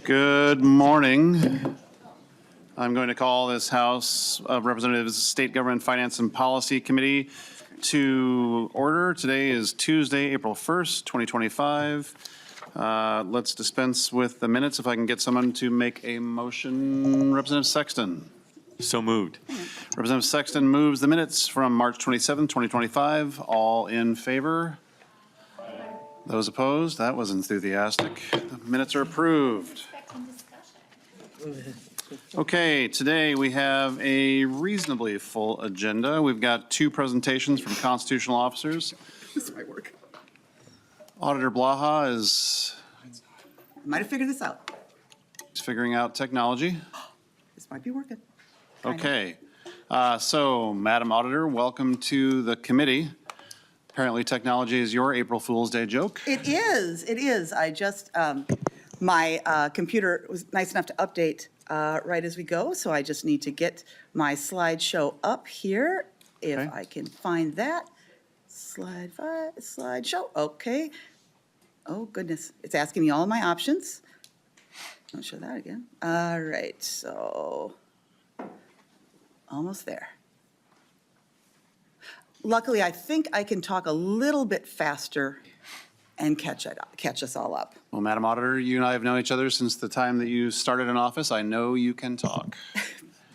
Good morning. I'm going to call this House of Representatives State Government Finance and Policy Committee to order. Today is Tuesday, April 1st, 2025. Let's dispense with the minutes. If I can get someone to make a motion. Representative Sexton. So moved. Representative Sexton moves the minutes from March 27th, 2025. All in favor? Those opposed? That was enthusiastic. The minutes are approved. Okay, today we have a reasonably full agenda. We've got two presentations from constitutional officers. This might work. Auditor Blaha is Might have figured this out. figuring out technology. This might be working. Okay, so Madam Auditor, welcome to the committee. Apparently technology is your April Fool's Day joke. It is, it is. I just, my computer was nice enough to update right as we go, so I just need to get my slideshow up here. If Okay. I can find that. Slideshow, okay. Oh, goodness, it's asking me all my options. I'll show that again. All right, so almost there. Luckily, I think I can talk a little bit faster and catch us all up. Well, Madam Auditor, you and I have known each other since the time that you started in office. I know you can talk.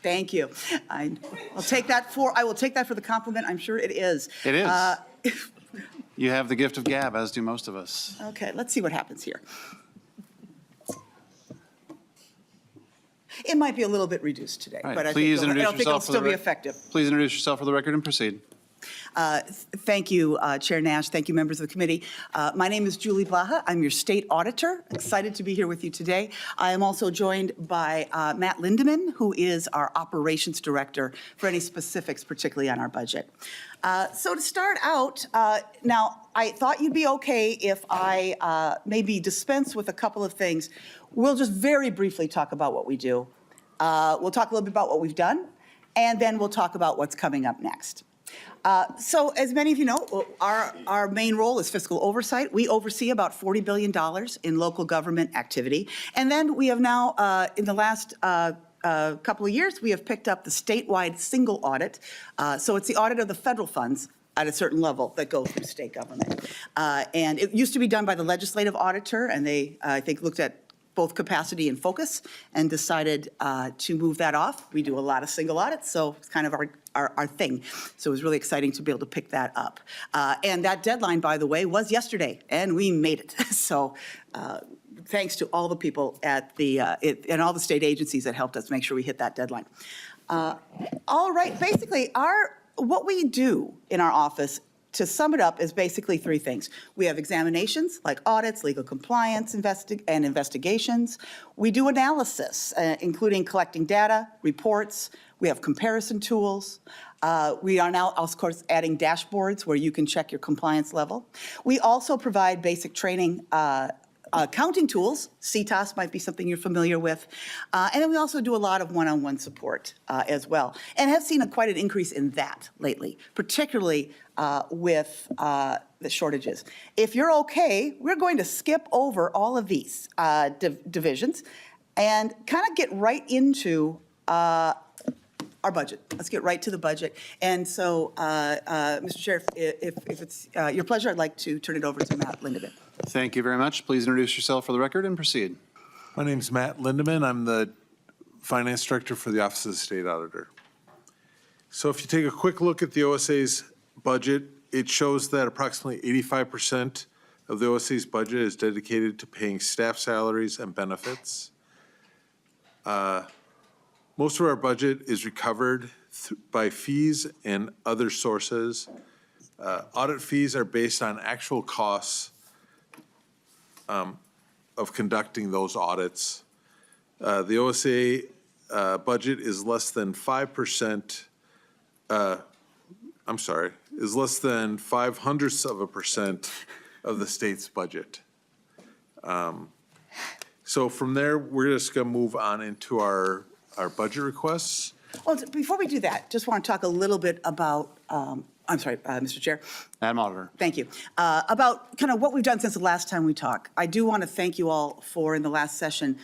Thank you. I will take that for the compliment. I'm sure it is. It is. You have the gift of gab, as do most of us. Okay, let's see what happens here. It might be a little bit reduced today, All right, but I please think introduce it'll yourself for the still be rec- effective. Please introduce yourself for the record and proceed. Thank you, Chair Nash. Thank you, members of the committee. My name is Julie Blaha. I'm your state auditor. Excited to be here with you today. I am also joined by Matt Lindeman, who is our operations director for any specifics, particularly on our budget. So to start out, now I thought you'd be okay if I maybe dispense with a couple of things. We'll just very briefly talk about what we do. We'll talk a little bit about what we've done, and then we'll talk about what's coming up next. So as many of you know, our main role is fiscal oversight. We oversee about $40 billion in local government activity. And then we have now, in the last couple of years, we have picked up the statewide single audit. So it's the audit of the federal funds at a certain level that go through state government. And it used to be done by the legislative auditor, and they, I think, looked at both capacity and focus and decided to move that off. We do a lot of single audits, so it's kind of our thing. So it was really exciting to be able to pick that up. And that deadline, by the way, was yesterday, and we made it. So thanks to all the people at the, and all the state agencies that helped us make sure we hit that deadline. All right, basically, what we do in our office, to sum it up, is basically three things. We have examinations like audits, legal compliance, and investigations. We do analysis, including collecting data, reports. We have comparison tools. We are now, of course, adding dashboards where you can check your compliance level. We also provide basic training, accounting tools. CTOS might be something you're familiar with. And then we also do a lot of one-on-one support as well, and have seen quite an increase in that lately, particularly with the shortages. If you're okay, we're going to skip over all of these divisions and kind of get right into our budget. Let's get right to the budget. And so, Mr. Chair, if it's your pleasure, I'd like to turn it over to Matt Lindeman. Thank you very much. Please introduce yourself for the record and proceed. My name's Matt Lindeman. I'm the Finance Director for the Office of the State Auditor. So if you take a quick look at the OSA's budget, it shows that approximately 85% of the OSA's budget is dedicated to paying staff salaries and benefits. Most of our budget is recovered by fees and other sources. Audit fees are based on actual costs of conducting those audits. The OSA budget is less than 5%, is less than 0.05% of the state's budget. So from there, we're just gonna move on into our budget requests. Well, before we do that, just want to talk a little bit about I'm sorry, Mr. Chair. Madam Auditor. Thank you. About kind of what we've done since the last time we talked. I do want to thank you all for, in the last session,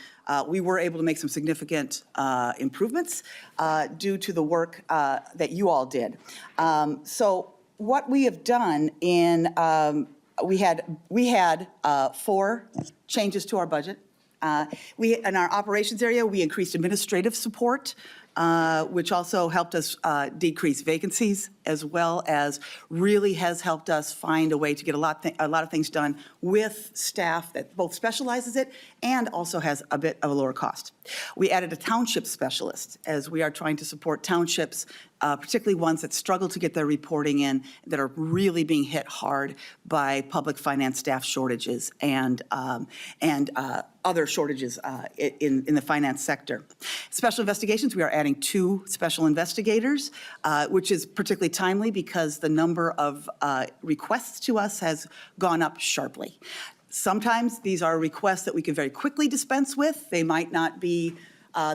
we were able to make some significant improvements due to the work that you all did. So what we have done in, we had 4 changes to our budget. In our operations area, we increased administrative support, which also helped us decrease vacancies, as well as really has helped us find a way to get a lot of things done with staff that both specializes it and also has a bit of a lower cost. We added a township specialist, as we are trying to support townships, particularly ones that struggle to get their reporting in, that are really being hit hard by public finance staff shortages and other shortages in the finance sector. Special investigations, we are adding 2 special investigators, which is particularly timely because the number of requests to us has gone up sharply. Sometimes these are requests that we can very quickly dispense with. They might not be,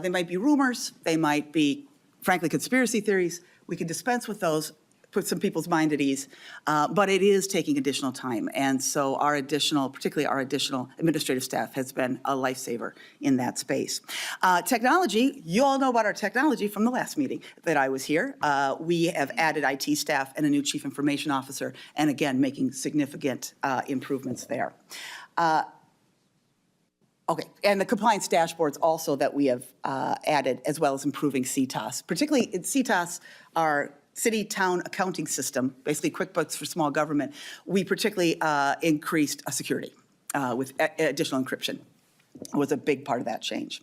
they might be rumors, they might be, frankly, conspiracy theories. We can dispense with those, put some people's mind at ease, but it is taking additional time. And so our additional, particularly our additional administrative staff has been a lifesaver in that space. Technology, you all know about our technology from the last meeting that I was here. We have added IT staff and a new chief information officer, and again, making significant improvements there. Okay, and the compliance dashboards also that we have added, as well as improving CTOS. Particularly in CTOS, our city-town accounting system, basically QuickBooks for small government, we particularly increased security with additional encryption. It was a big part of that change.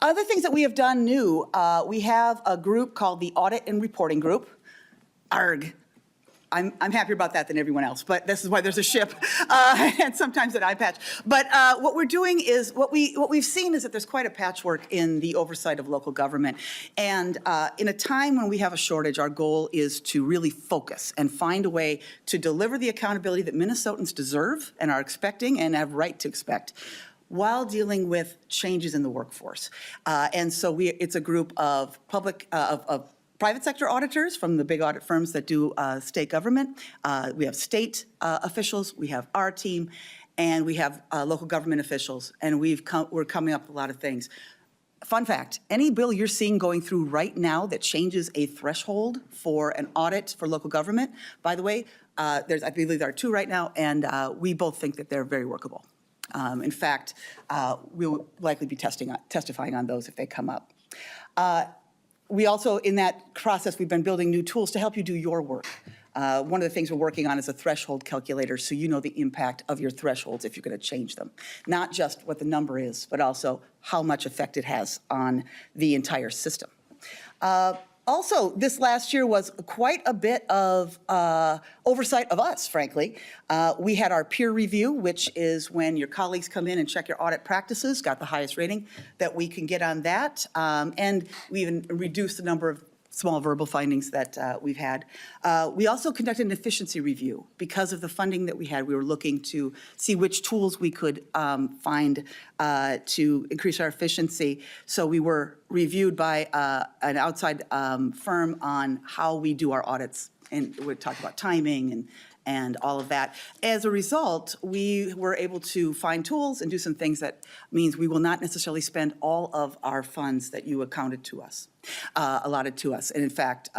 Other things that we have done new, we have a group called the Audit and Reporting Group. ARG. I'm happier about that than everyone else, but this is why there's a ship and sometimes an eye patch. But what we're doing is, what we've seen is that there's quite a patchwork in the oversight of local government. And in a time when we have a shortage, our goal is to really focus and find a way to deliver the accountability that Minnesotans deserve and are expecting and have right to expect, while dealing with changes in the workforce. And so it's a group of private sector auditors from the big audit firms that do state government. We have state officials, we have our team, and we have local government officials, and we're coming up with a lot of things. Fun fact, any bill you're seeing going through right now that changes a threshold for an audit for local government, by the way, I believe there are 2 right now, and we both think that they're very workable. In fact, we'll likely be testifying on those if they come up. We also, in that process, we've been building new tools to help you do your work. One of the things we're working on is a threshold calculator, so you know the impact of your thresholds if you're going to change them. Not just what the number is, but also how much effect it has on the entire system. Also, this last year was quite a bit of oversight of us, frankly. We had our peer review, which is when your colleagues come in and check your audit practices, got the highest rating that we can get on that. And we even reduced the number of small verbal findings that we've had. We also conducted an efficiency review. Because of the funding that we had, we were looking to see which tools we could find to increase our efficiency. So we were reviewed by an outside firm on how we do our audits. And we talked about timing and all of that. As a result, we were able to find tools and do some things that means we will not necessarily spend all of our funds that you allotted to us. And in fact,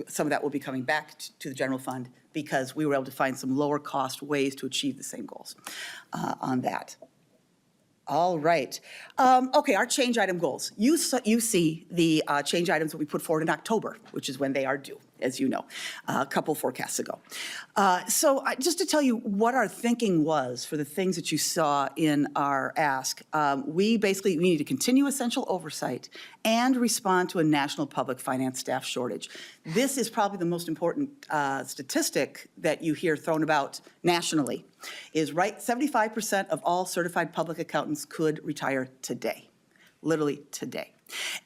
some of that will be coming back to the general fund because we were able to find some lower cost ways to achieve the same goals on that. All right. Okay, our change item goals. You see the change items that we put forward in October, which is when they are due, as you know, a couple forecasts ago. Just to tell you what our thinking was for the things that you saw in our ask, we need to continue essential oversight and respond to a national public finance staff shortage. This is probably the most important statistic that you hear thrown about nationally, is 75% of all certified public accountants could retire today, literally today.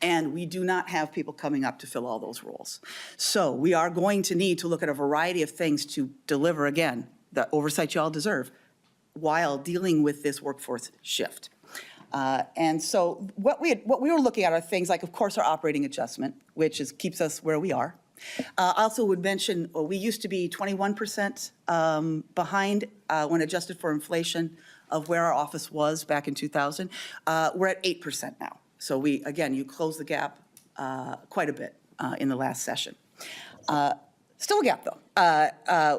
And we do not have people coming up to fill all those roles. So we are going to need to look at a variety of things to deliver, again, the oversight you all deserve while dealing with this workforce shift. And so what we were looking at are things like, of course, our operating adjustment, which keeps us where we are. I also would mention, we used to be 21% behind when adjusted for inflation of where our office was back in 2000. We're at 8% now. So again, you close the gap quite a bit in the last session. Still a gap, though.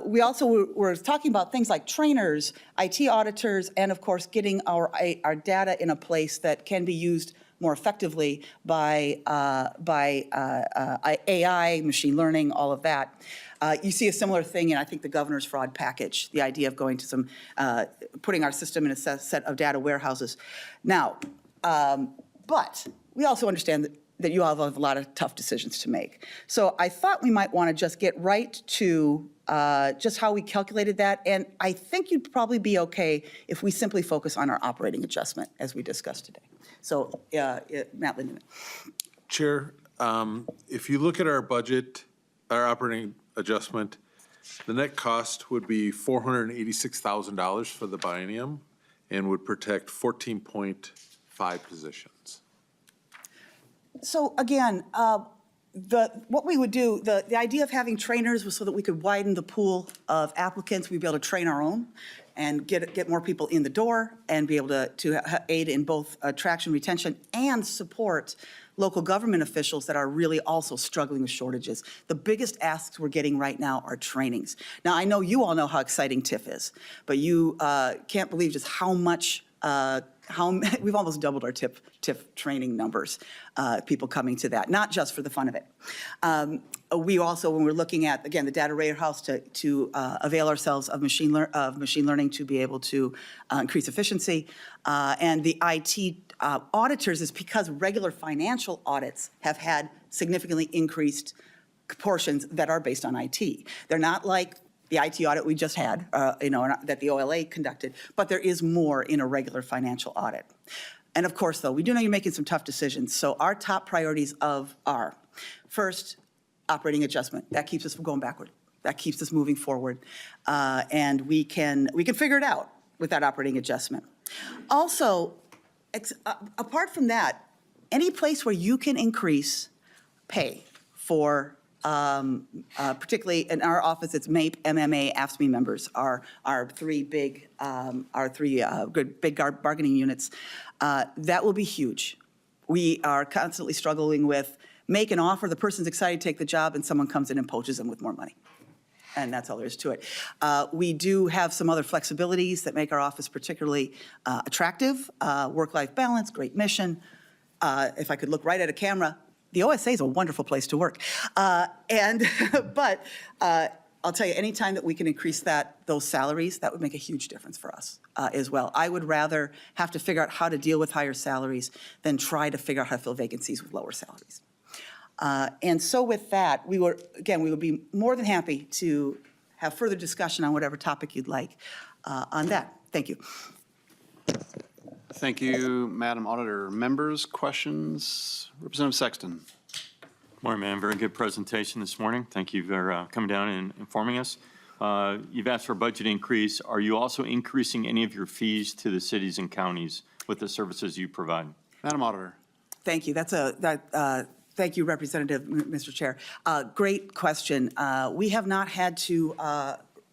We also were talking about things like trainers, IT auditors, and of course, getting our data in a place that can be used more effectively by AI, machine learning, all of that. You see a similar thing in, I think, the governor's fraud package, the idea of going to some, putting our system in a set of data warehouses. Now, but we also understand that you all have a lot of tough decisions to make. So I thought we might want to just get right to just how we calculated that. And I think you'd probably be okay if we simply focus on our operating adjustment as we discussed today. So Matt Lindeman. Chair, if you look at our budget, our operating adjustment, the net cost would be $486,000 for the biennium and would protect 14.5 positions. So again, what we would do, the idea of having trainers was so that we could widen the pool of applicants. We'd be able to train our own and get more people in the door and be able to aid in both attraction, retention, and support local government officials that are really also struggling with shortages. The biggest asks we're getting right now are trainings. Now, I know you all know how exciting TIF is, but you can't believe just how much we've almost doubled our TIF training numbers, people coming to that, not just for the fun of it. We also, when we're looking at, again, the data warehouse to avail ourselves of machine learning to be able to increase efficiency, and the IT auditors is because regular financial audits have had significantly increased portions that are based on IT. They're not like the IT audit we just had, that the OLA conducted, but there is more in a regular financial audit. And of course, though, we do know you're making some tough decisions. So our top priorities are, first, operating adjustment. That keeps us from going backward. That keeps us moving forward. And we can figure it out with that operating adjustment. Also, apart from that, any place where you can increase pay for particularly in our office, it's MAPE, MMA, AFSCME members, our three big bargaining units. That will be huge. We are constantly struggling with make an offer, the person's excited to take the job, and someone comes in and poaches them with more money. And that's all there is to it. We do have some other flexibilities that make our office particularly attractive. Work-life balance, great mission. If I could look right at a camera, the OSA is a wonderful place to work. But I'll tell you, anytime that we can increase those salaries, that would make a huge difference for us as well. I would rather have to figure out how to deal with higher salaries than try to figure out how to fill vacancies with lower salaries. And so with that, we would be more than happy to have further discussion on whatever topic you'd like on that. Thank you. Thank you, Madam Auditor. Members, questions? Representative Sexton. Morning, man. Very good presentation this morning. Thank you for coming down and informing us. You've asked for a budget increase. Are you also increasing any of your fees to the cities and counties with the services you provide? Madam Auditor. Thank you. Thank you, Representative, Mr. Chair. Great question. We have not had to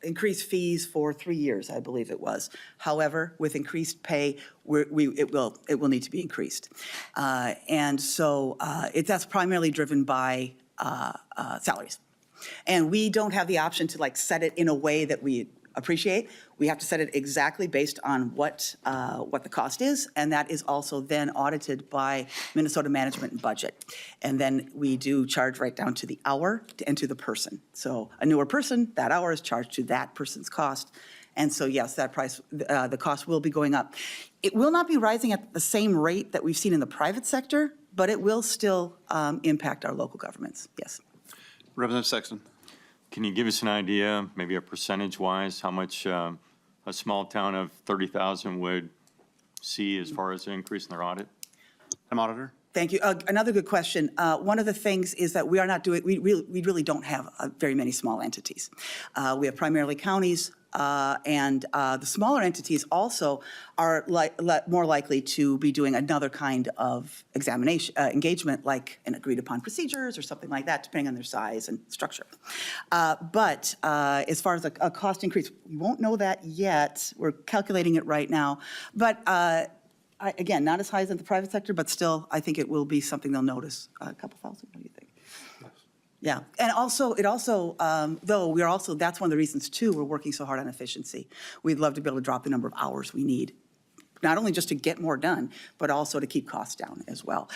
increase fees for 3 years, I believe it was. However, with increased pay, it will need to be increased. And so that's primarily driven by salaries. And we don't have the option to set it in a way that we appreciate. We have to set it exactly based on what the cost is, and that is also then audited by Minnesota Management and Budget. And then we do charge right down to the hour and to the person. So a newer person, that hour is charged to that person's cost. And so yes, that price, the cost will be going up. It will not be rising at the same rate that we've seen in the private sector, but it will still impact our local governments, yes. Representative Sexton. Can you give us an idea, maybe a percentage-wise, how much a small town of 30,000 would see as far as an increase in their audit? Madam Auditor. Thank you. Another good question. One of the things is that we are not doing, we really don't have very many small entities. We have primarily counties, and the smaller entities also are more likely to be doing another kind of examination, engagement, like an agreed upon procedures or something like that, depending on their size and structure. But as far as a cost increase, we won't know that yet. We're calculating it right now. But again, not as high as in the private sector, but still, I think it will be something they'll notice. A couple thousand, what do you think? Yeah, and also, though, we are also, that's one of the reasons, too, we're working so hard on efficiency. We'd love to be able to drop the number of hours we need, not only just to get more done, but also to keep costs down as well.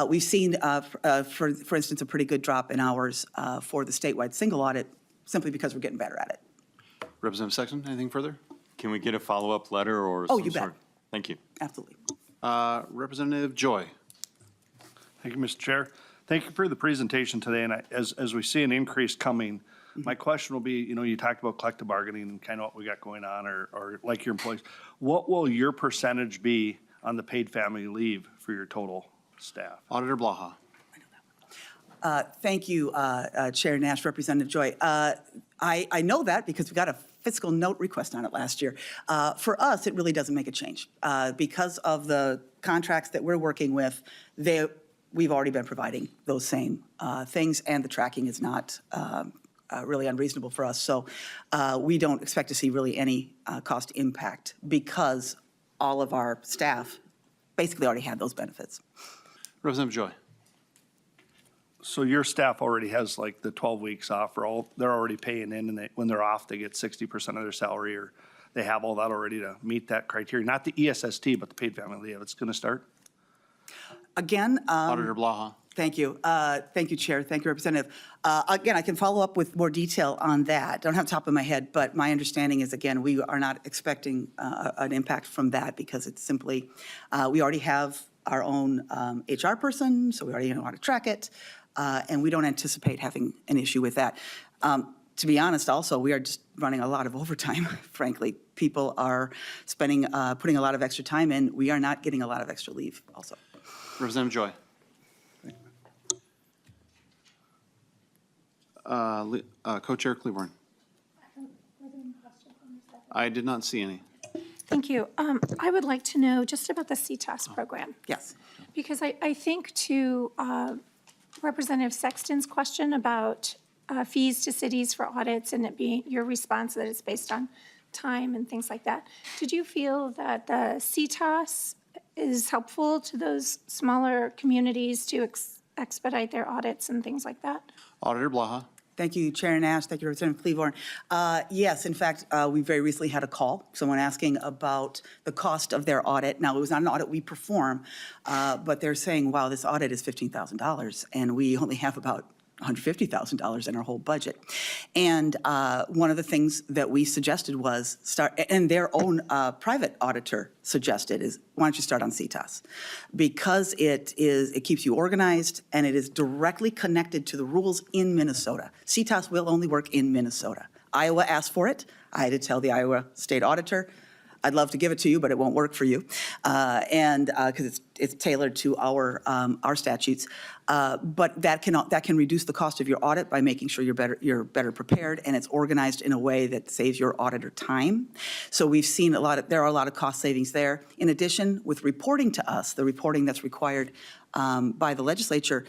We've seen, for instance, a pretty good drop in hours for the statewide single audit, simply because we're getting better at it. Representative Sexton, anything further? Can we get a follow-up letter or Oh, some you bet. sort? Thank you. Absolutely. Representative Joy. Thank you, Mr. Chair. Thank you for the presentation today, and as we see an increase coming, my question will be, you talked about collective bargaining and kind of what we got going on, or like your employees. What will your percentage be on the paid family leave for your total staff? Auditor Blaha. Thank you, Chair Nash, Representative Joy. I know that because we got a fiscal note request on it last year. For us, it really doesn't make a change. Because of the contracts that we're working with, we've already been providing those same things, and the tracking is not really unreasonable for us. So we don't expect to see really any cost impact because all of our staff basically already had those benefits. Representative Joy. So your staff already has like the 12 weeks off, they're already paying in, and when they're off, they get 60% of their salary, or they have all that already to meet that criteria. Not the ESST, but the paid family leave. It's going to start? Again, Auditor Blaha. thank you. Thank you, Chair. Thank you, Representative. Again, I can follow up with more detail on that. Don't have the top of my head, but my understanding is, again, we are not expecting an impact from that because it's simply, we already have our own HR person, so we already know how to track it, and we don't anticipate having an issue with that. To be honest, also, we are just running a lot of overtime, frankly. People are putting a lot of extra time in. We are not getting a lot of extra leave also. Representative Joy. Co-Chair Klevorn. I did not see any. Thank you. I would like to know just about the CTAS program. Yes. Because I think to Representative Sexton's question about fees to cities for audits and it being your response that it's based on time and things like that, did you feel that the CTAS is helpful to those smaller communities to expedite their audits and things like that? Auditor Blaha. Thank you, Chair Nash. Thank you, Representative Klevorn. Yes, in fact, we very recently had a call, someone asking about the cost of their audit. Now, it was not an audit we perform, but they're saying, wow, this audit is $15,000, and we only have about $150,000 in our whole budget. And one of the things that we suggested was and their own private auditor suggested is, why don't you start on CTAS? Because it keeps you organized and it is directly connected to the rules in Minnesota. CTAS will only work in Minnesota. Iowa asked for it. I had to tell the Iowa State Auditor, I'd love to give it to you, but it won't work for you, and because it's tailored to our statutes. But that can reduce the cost of your audit by making sure you're better prepared, and it's organized in a way that saves your auditor time. So we've seen there are a lot of cost savings there. In addition, with reporting to us, the reporting that's required by the legislature,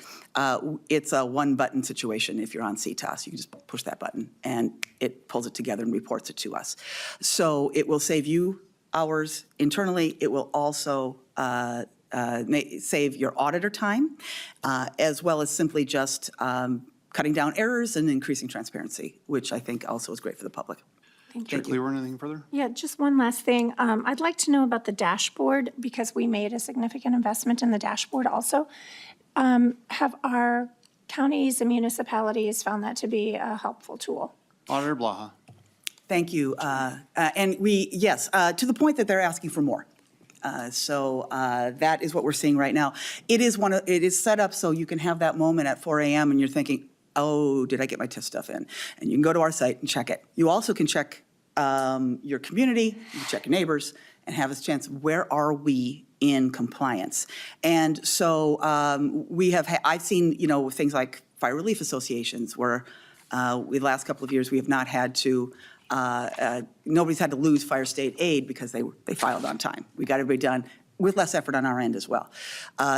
it's a one-button situation. If you're on CTAS, you can just push that button, and it pulls it together and reports it to us. So it will save you hours internally. It will also save your auditor time, as well as simply just cutting down errors and increasing transparency, which I think also is great for the public. Thank Chair you. Klevorn, anything further? Yeah, just one last thing. I'd like to know about the dashboard because we made a significant investment in the dashboard also. Have our counties and municipalities found that to be a helpful tool? Auditor Blaha. Thank you. And yes, to the point that they're asking for more. So that is what we're seeing right now. It is set up so you can have that moment at 4 a.m. and you're thinking, oh, did I get my TIF stuff in? And you can go to our site and check it. You also can check your community, you can check your neighbors, and have a chance, where are we in compliance. And so I've seen, things like fire relief associations where the last couple of years we have not had to, nobody's had to lose fire state aid because they filed on time. We got everybody done with less effort on our end as well.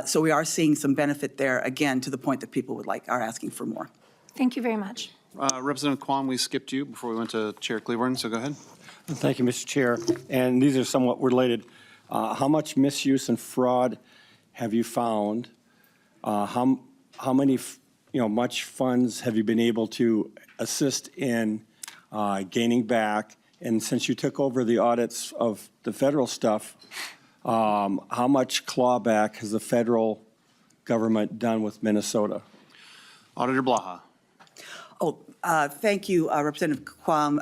So we are seeing some benefit there, again, to the point that people are asking for more. Thank you very much. Representative Quam, we skipped you before we went to Chair Klevorn, so go ahead. Thank you, Mr. Chair. And these are somewhat related. How much misuse and fraud have you found? How many, much funds have you been able to assist in gaining back? And since you took over the audits of the federal stuff, how much clawback has the federal government done with Minnesota? Auditor Blaha. Thank you, Representative Quam,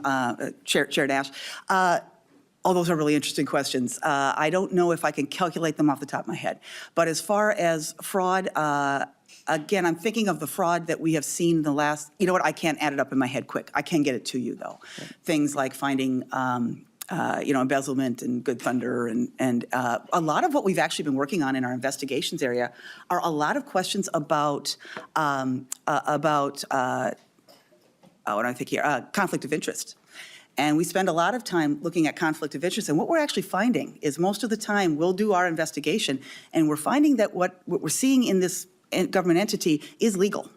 Chair Nash. All those are really interesting questions. I don't know if I can calculate them off the top of my head. But as far as fraud, again, I'm thinking of the fraud that we have seen the last, I can't add it up in my head quick. I can get it to you, though. Okay. Things like finding, embezzlement and good thunder and a lot of what we've actually been working on in our investigations area are a lot of questions about what do I think here? Conflict of interest. And we spend a lot of time looking at conflict of interest. And what we're actually finding is most of the time we'll do our investigation and we're finding that what we're seeing in this government entity is legal.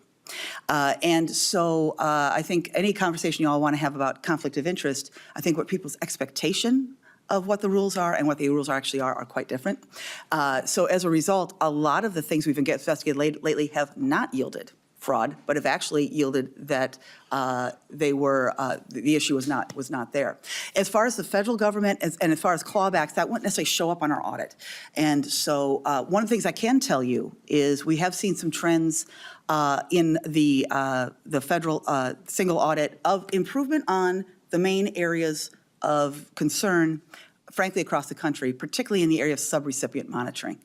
And so I think any conversation you all want to have about conflict of interest, I think what people's expectation of what the rules are and what the rules actually are quite different. So as a result, a lot of the things we've investigated lately have not yielded fraud, but have actually yielded that the issue was not there. As far as the federal government and as far as clawbacks, that wouldn't necessarily show up on our audit. And so one of the things I can tell you is we have seen some trends in the federal single audit of improvement on the main areas of concern, frankly, across the country, particularly in the area of subrecipient monitoring.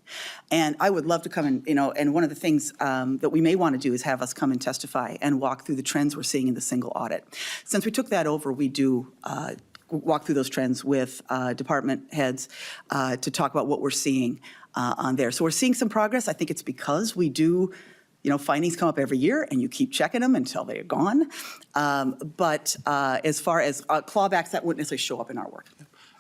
And I would love to come and one of the things that we may want to do is have us come and testify and walk through the trends we're seeing in the single audit. Since we took that over, we do walk through those trends with department heads to talk about what we're seeing on there. So we're seeing some progress. I think it's because we do findings come up every year, and you keep checking them until they're gone. But as far as clawbacks, that wouldn't necessarily show up in our work.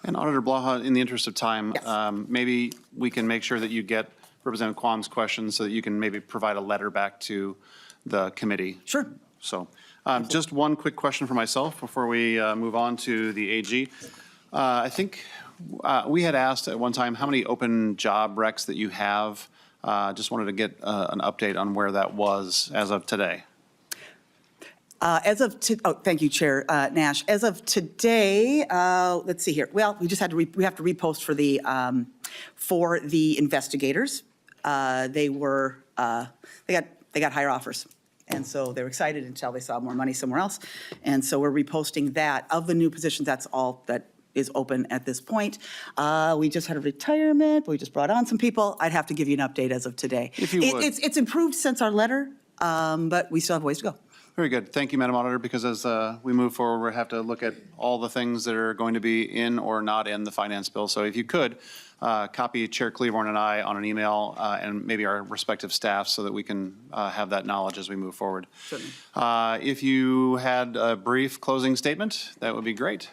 And Auditor Blaha, in the interest of time, Yes. Maybe we can make sure that you get Representative Quam's questions so that you can maybe provide a letter back to the committee. Sure. So just one quick question for myself before we move on to the AG. I think we had asked at one time how many open job recs that you have. Just wanted to get an update on where that was as of today. Thank you, Chair Nash. As of today, let's see here. Well, we just had to we have to repost for the investigators. They got higher offers, and so they were excited until they saw more money somewhere else. And so we're reposting that. Of the new positions, that's all that is open at this point. We just had a retirement. We just brought on some people. I'd have to give you an update as of today. If you would. It's improved since our letter, but we still have ways to go. Very good. Thank you, Madam Auditor, because as we move forward, we have to look at all the things that are going to be in or not in the finance bill. So if you could, copy Chair Klevorn and I on an email and maybe our respective staff so that we can have that knowledge as we move forward. Certainly. If you had a brief closing statement, that would be great.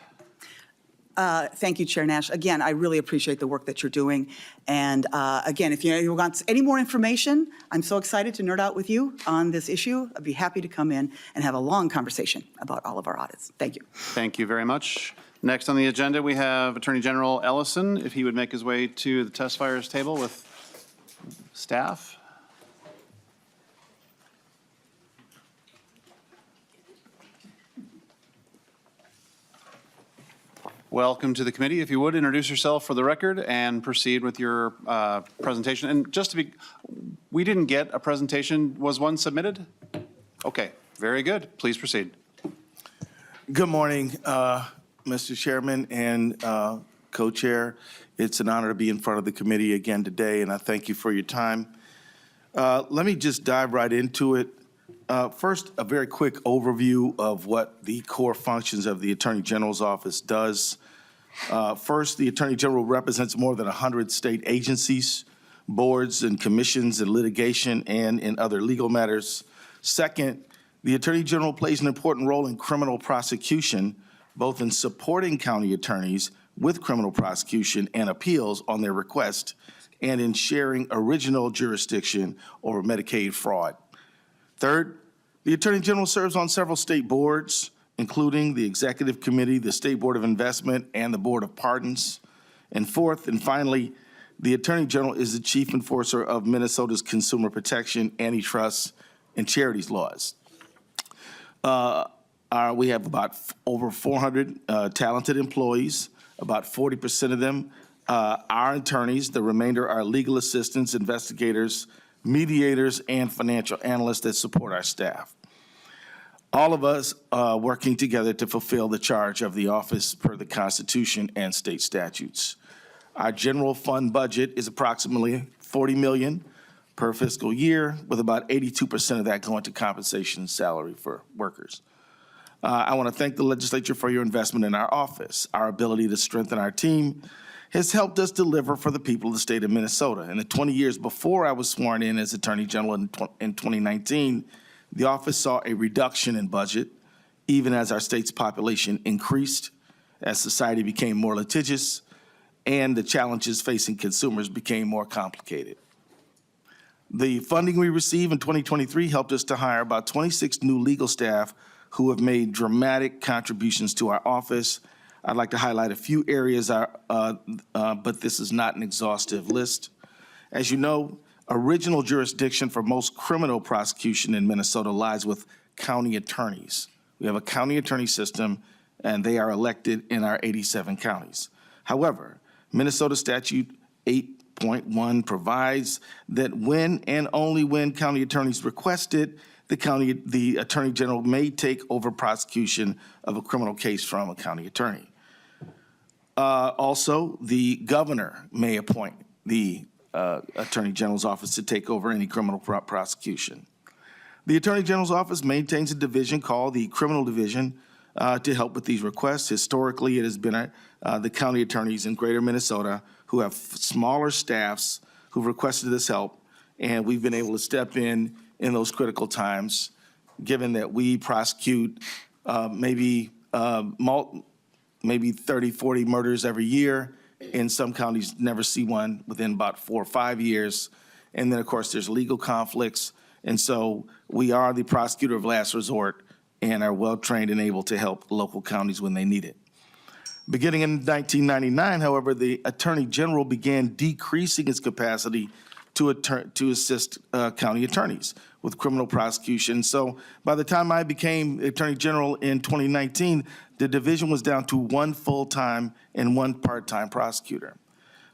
Thank you, Chair Nash. Again, I really appreciate the work that you're doing. And again, if you want any more information, I'm so excited to nerd out with you on this issue. I'd be happy to come in and have a long conversation about all of our audits. Thank you. Thank you very much. Next on the agenda, we have Attorney General Ellison, if he would make his way to the testifiers table with staff. Welcome to the committee. If you would, introduce yourself for the record and proceed with your presentation. And just to be, we didn't get a presentation. Was one submitted? Okay, very good. Please proceed. Good morning, Mr. Chairman and co-chair. It's an honor to be in front of the committee again today, and I thank you for your time. Let me just dive right into it. First, a very quick overview of what the core functions of the Attorney General's office does. First, the Attorney General represents more than 100 state agencies, boards, and commissions in litigation and in other legal matters. Second, the Attorney General plays an important role in criminal prosecution, both in supporting county attorneys with criminal prosecution and appeals on their request, and in sharing original jurisdiction over Medicaid fraud. Third, the Attorney General serves on several state boards, including the Executive Committee, the State Board of Investment, and the Board of Pardons. And fourth, and finally, the Attorney General is the chief enforcer of Minnesota's consumer protection, antitrust, and charities laws. We have about over 400 talented employees. About 40% of them are attorneys. The remainder are legal assistants, investigators, mediators, and financial analysts that support our staff. All of us working together to fulfill the charge of the office per the Constitution and state statutes. Our general fund budget is approximately $40 million per fiscal year, with about 82% of that going to compensation and salary for workers. I want to thank the legislature for your investment in our office. Our ability to strengthen our team has helped us deliver for the people of the state of Minnesota. In the 20 years before I was sworn in as Attorney General in 2019, the office saw a reduction in budget, even as our state's population increased, as society became more litigious, and the challenges facing consumers became more complicated. The funding we received in 2023 helped us to hire about 26 new legal staff who have made dramatic contributions to our office. I'd like to highlight a few areas, but this is not an exhaustive list. As you know, original jurisdiction for most criminal prosecution in Minnesota lies with county attorneys. We have a county attorney system, and they are elected in our 87 counties. However, Minnesota Statute 8.1 provides that when and only when county attorneys request it, the Attorney General may take over prosecution of a criminal case from a county attorney. Also, the governor may appoint the Attorney General's office to take over any criminal prosecution. The Attorney General's office maintains a division called the Criminal Division to help with these requests. Historically, it has been the county attorneys in greater Minnesota who have smaller staffs who've requested this help, and we've been able to step in those critical times, given that we prosecute maybe 30, 40 murders every year. In some counties, never see one within about 4 or 5 years. And then, of course, there's legal conflicts. And so we are the prosecutor of last resort and are well-trained and able to help local counties when they need it. Beginning in 1999, however, the Attorney General began decreasing its capacity to assist county attorneys with criminal prosecution. So by the time I became Attorney General in 2019, the division was down to 1 full-time and 1 part-time prosecutor.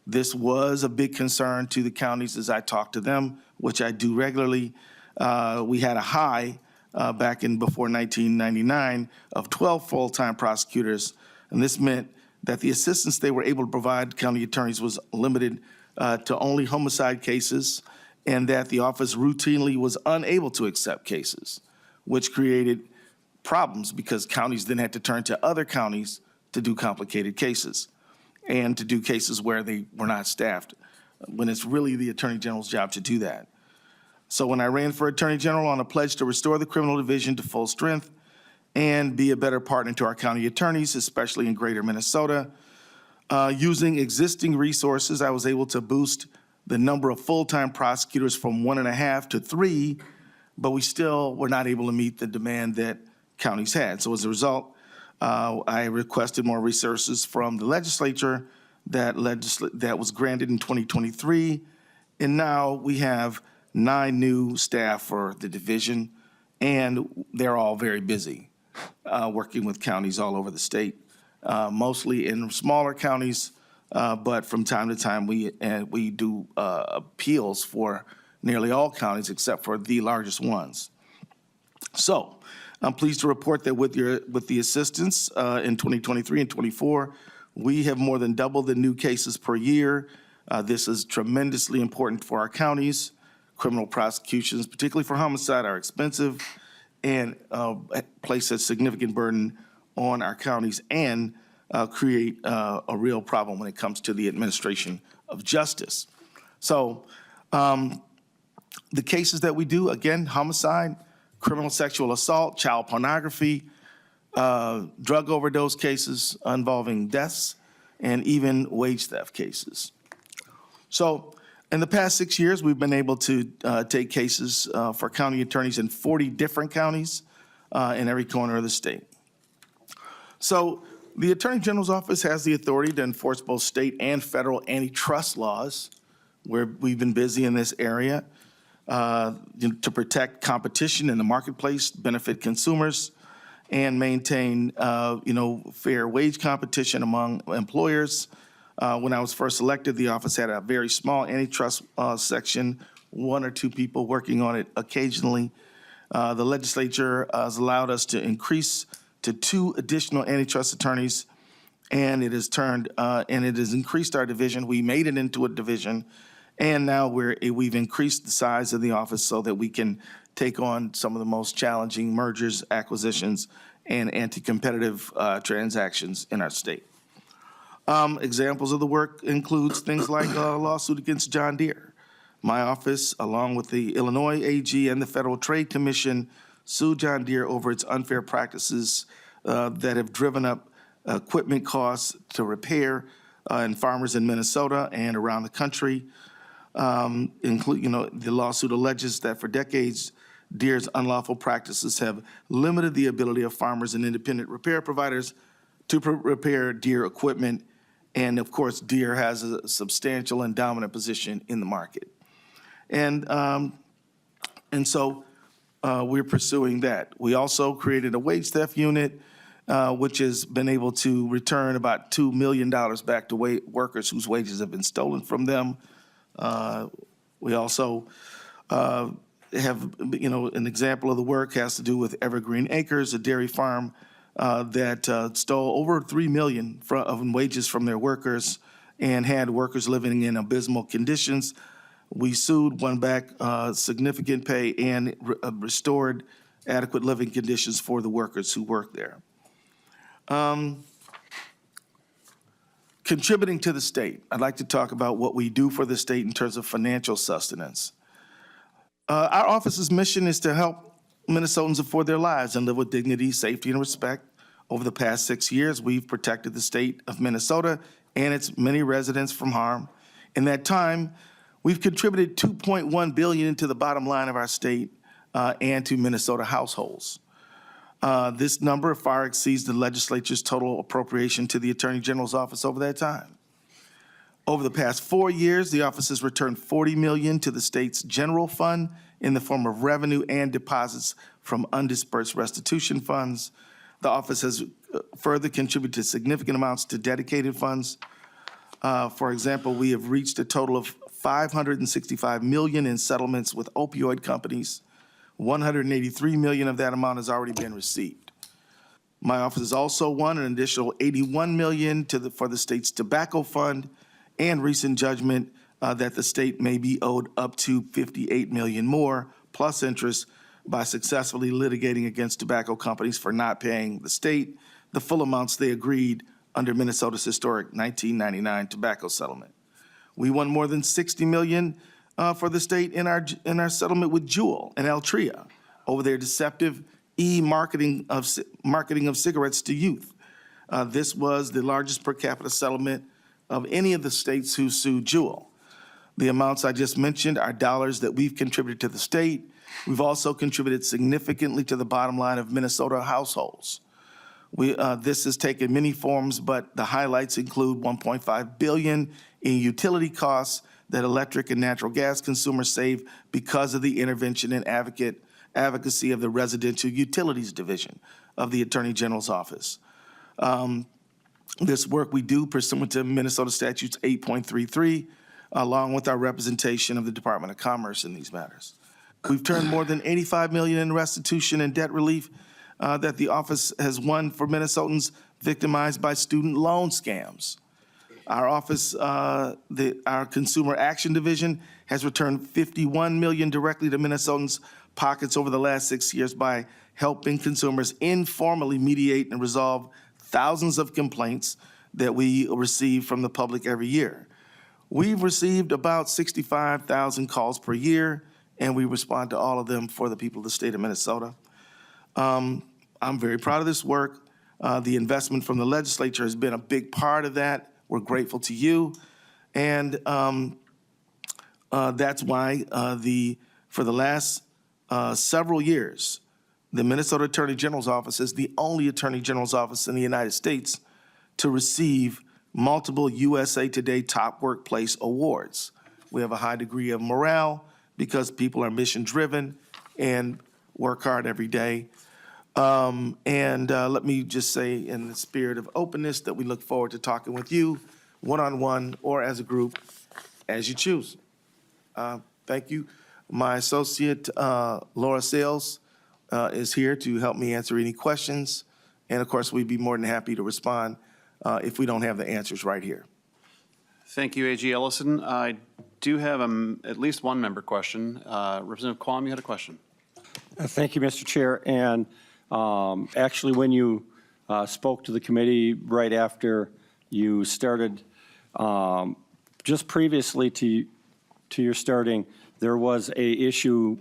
This was a big concern to the counties as I talked to them, which I do regularly. We had a high back in before 1999 of 12 full-time prosecutors, and this meant that the assistance they were able to provide county attorneys was limited to only homicide cases, and that the office routinely was unable to accept cases, which created problems because counties then had to turn to other counties to do complicated cases and to do cases where they were not staffed, when it's really the Attorney General's job to do that. So when I ran for Attorney General on a pledge to restore the criminal division to full strength and be a better partner to our county attorneys, especially in greater Minnesota, using existing resources, I was able to boost the number of full-time prosecutors from 1.5 to 3, but we still were not able to meet the demand that counties had. So as a result, I requested more resources from the legislature that was granted in 2023, and now we have 9 new staff for the division, and they're all very busy working with counties all over the state, mostly in smaller counties, but from time to time we do appeals for nearly all counties except for the largest ones. So I'm pleased to report that with the assistance in 2023 and 24, we have more than doubled the new cases per year. This is tremendously important for our counties. Criminal prosecutions, particularly for homicide, are expensive and place a significant burden on our counties and create a real problem when it comes to the administration of justice. So the cases that we do, again, homicide, criminal sexual assault, child pornography, drug overdose cases involving deaths, and even wage theft cases. So in the past 6 years, we've been able to take cases for county attorneys in 40 different counties in every corner of the state. So the Attorney General's Office has the authority to enforce both state and federal antitrust laws. We've been busy in this area to protect competition in the marketplace, benefit consumers, and maintain, fair wage competition among employers. When I was first elected, the office had a very small antitrust section, 1 or 2 people working on it occasionally. The legislature has allowed us to increase to 2 additional antitrust attorneys, and it has increased our division. We made it into a division, and now we've increased the size of the office so that we can take on some of the most challenging mergers, acquisitions, and anti-competitive transactions in our state. Examples of the work includes things like a lawsuit against John Deere. My office, along with the Illinois AG and the Federal Trade Commission, sued John Deere over its unfair practices that have driven up equipment costs to repair and farmers in Minnesota and around the country. The lawsuit alleges that for decades, Deere's unlawful practices have limited the ability of farmers and independent repair providers to repair Deere equipment. And of course, Deere has a substantial and dominant position in the market. And so we're pursuing that. We also created a wage theft unit, which has been able to return about $2 million back to workers whose wages have been stolen from them. We also have, an example of the work has to do with Evergreen Acres, a dairy farm that stole over $3 million of wages from their workers and had workers living in abysmal conditions. We sued, won back significant pay, and restored adequate living conditions for the workers who work there. Contributing to the state, I'd like to talk about what we do for the state in terms of financial sustenance. Our office's mission is to help Minnesotans afford their lives and live with dignity, safety, and respect. Over the past 6 years, we've protected the state of Minnesota and its many residents from harm. In that time, we've contributed $2.1 billion to the bottom line of our state and to Minnesota households. This number far exceeds the legislature's total appropriation to the Attorney General's office over that time. Over the past 4 years, the office has returned $40 million to the state's general fund in the form of revenue and deposits from undispersed restitution funds. The office has further contributed significant amounts to dedicated funds. For example, we have reached a total of $565 million in settlements with opioid companies. $183 million of that amount has already been received. My office has also won an additional $81 million for the state's tobacco fund, and recent judgment that the state may be owed up to $58 million more, plus interest, by successfully litigating against tobacco companies for not paying the state the full amounts they agreed under Minnesota's historic 1999 tobacco settlement. We won more than $60 million for the state in our settlement with Juul and Altria over their deceptive marketing of cigarettes to youth. This was the largest per capita settlement of any of the states who sued Juul. The amounts I just mentioned are dollars that we've contributed to the state. We've also contributed significantly to the bottom line of Minnesota households. This has taken many forms, but the highlights include $1.5 billion in utility costs that electric and natural gas consumers save because of the intervention and advocacy of the Residential Utilities Division of the Attorney General's Office. This work we do pursuant to Minnesota Statutes 8.33, along with our representation of the Department of Commerce in these matters. We've turned more than $85 million in restitution and debt relief that the office has won for Minnesotans victimized by student loan scams. Our office, our Consumer Action Division, has returned $51 million directly to Minnesotans' pockets over the last 6 years by helping consumers informally mediate and resolve thousands of complaints that we receive from the public every year. We've received about 65,000 calls per year, and we respond to all of them for the people of the state of Minnesota. I'm very proud of this work. The investment from the legislature has been a big part of that. We're grateful to you. And that's why for the last several years, the Minnesota Attorney General's Office is the only Attorney General's office in the United States to receive multiple USA Today Top Workplace Awards. We have a high degree of morale because people are mission-driven and work hard every day. Let me just say, in the spirit of openness, that we look forward to talking with you one-on-one or as a group, as you choose. Thank you. My associate, Laura Sales, is here to help me answer any questions. And of course, we'd be more than happy to respond if we don't have the answers right here. Thank you, AG Ellison. I do have at least one member question. Representative Quam, you had a question. Thank you, Mr. Chair. And actually, when you spoke to the committee right after you started, just previously to your starting, there was a issue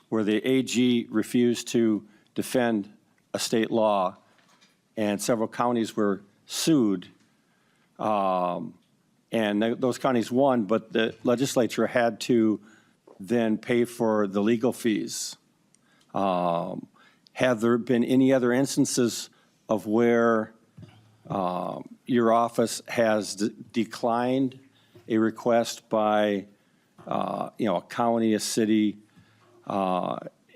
where the AG refused to defend a state law, and several counties were sued. And those counties won, but the legislature had to then pay for the legal fees. Have there been any other instances of where your office has declined a request by, a county, a city,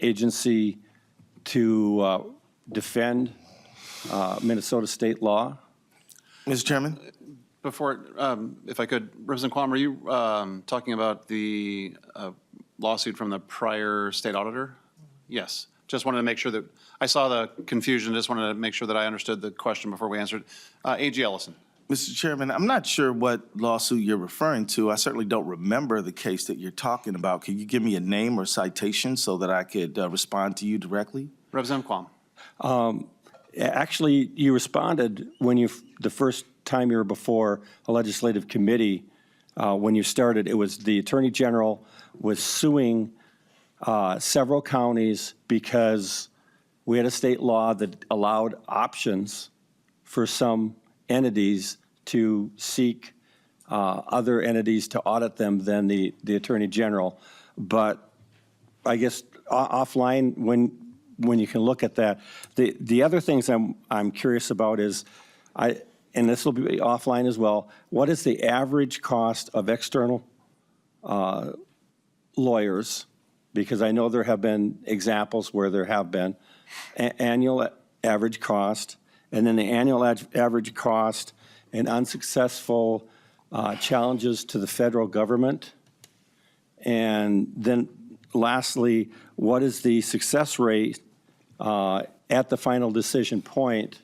agency to defend Minnesota state law? Mr. Chairman? Before, if I could, Representative Quam, are you talking about the lawsuit from the prior state auditor? Yes. Just wanted to make sure that, I saw the confusion, just wanted to make sure that I understood the question before we answered. AG Ellison. Mr. Chairman, I'm not sure what lawsuit you're referring to. I certainly don't remember the case that you're talking about. Can you give me a name or citation so that I could respond to you directly? Representative Quam. Actually, you responded when the first time you were before a legislative committee, when you started, it was the Attorney General was suing several counties because we had a state law that allowed options for some entities to seek other entities to audit them than the Attorney General. But I guess offline, when you can look at that, the other things I'm curious about is, and this will be offline as well, what is the average cost of external lawyers? Because I know there have been examples where there have been annual average cost, and then the annual average cost and unsuccessful challenges to the federal government. And then lastly, what is the success rate at the final decision point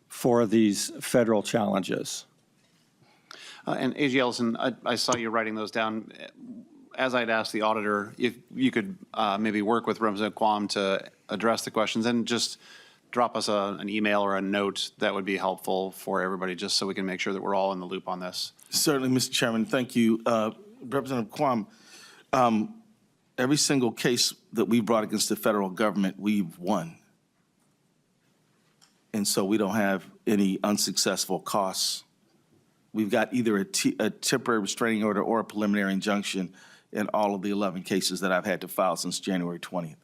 for these federal challenges? And AG Ellison, I saw you writing those down. As I'd asked the auditor, if you could maybe work with Representative Quam to address the questions and just drop us an email or a note, that would be helpful for everybody, just so we can make sure that we're all in the loop on this. Certainly, Mr. Chairman. Thank you. Representative Quam, every single case that we brought against the federal government, we've won. And so we don't have any unsuccessful costs. We've got either a temporary restraining order or a preliminary injunction in all of the 11 cases that I've had to file since January 20th.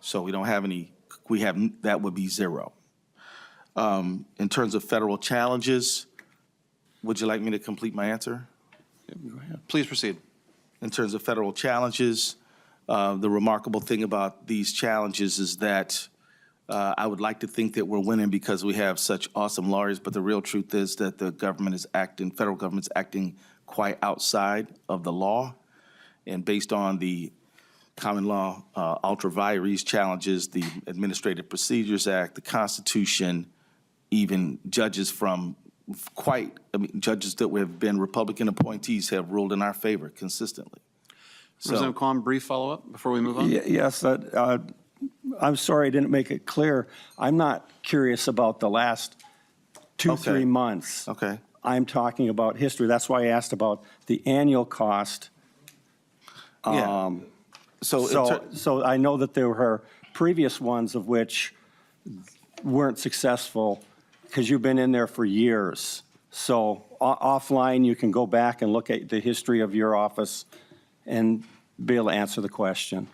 So we don't have any, that would be zero. In terms of federal challenges, would you like me to complete my answer? Please proceed. In terms of federal challenges, the remarkable thing about these challenges is that I would like to think that we're winning because we have such awesome lawyers, but the real truth is that the government is acting, federal government's acting quite outside of the law. And based on the common law ultra vires challenges, the Administrative Procedures Act, the Constitution, even judges from judges that have been Republican appointees have ruled in our favor consistently. Representative Quam, brief follow-up before we move on? Yes, I'm sorry I didn't make it clear. I'm not curious about the last 2, Okay. 3 months. Okay. I'm talking about history. That's why I asked about the annual cost. Yeah. So, So I know that there were previous ones of which weren't successful because you've been in there for years. So offline, you can go back and look at the history of your office and be able to answer the question.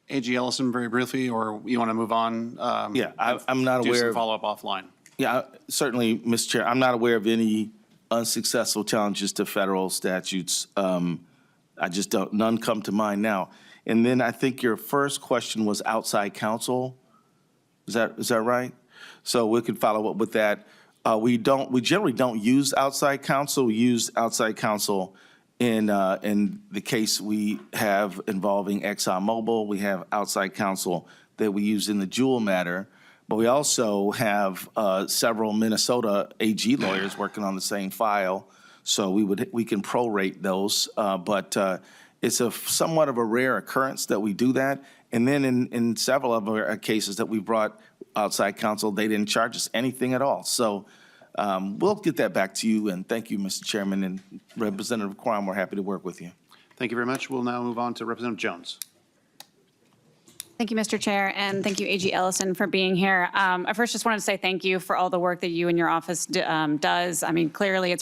AG Ellison, very briefly, or you want to move on? Yeah, I'm not Do aware some of- follow-up offline. yeah, certainly, Mr. Chair, I'm not aware of any unsuccessful challenges to federal statutes. I just don't, none come to mind now. And then I think your first question was outside counsel. Is that right? So we could follow up with that. We generally don't use outside counsel. We use outside counsel in the case we have involving ExxonMobil. We have outside counsel that we use in the Jewel matter. But we also have several Minnesota AG lawyers working on the same file. So we can prorate those. But it's somewhat of a rare occurrence that we do that. And then in several of our cases that we brought outside counsel, they didn't charge us anything at all. So we'll get that back to you. And thank you, Mr. Chairman, and Representative Quorum. We're happy to work with you. Thank you very much. We'll now move on to Representative Jones. Thank you, Mr. Chair, and thank you, AG Ellison, for being here. I first just wanted to say thank you for all the work that you and your office does. I mean, clearly,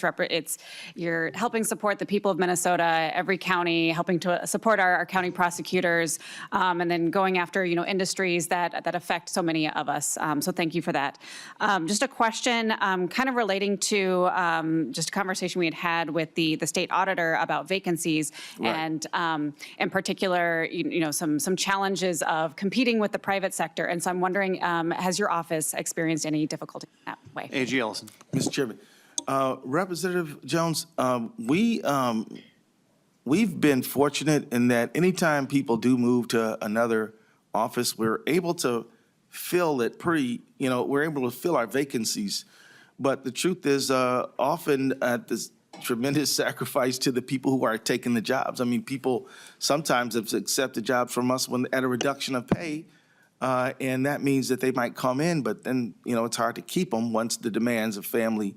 you're helping support the people of Minnesota, every county, helping to support our county prosecutors, and then going after, industries that affect so many of us. So thank you for that. Just a question, kind of relating to just a conversation we had with the state auditor about vacancies, and in particular, some challenges of competing with the private sector. And so I'm wondering, has your office experienced any difficulty in that way? AG Ellison. Mr. Chairman, Representative Jones, we've been fortunate in that anytime people do move to another office, we're able to fill it we're able to fill our vacancies. But the truth is often at this tremendous sacrifice to the people who are taking the jobs. I mean, people sometimes have accepted jobs from us at a reduction of pay, and that means that they might come in, but then, it's hard to keep them once the demands of family,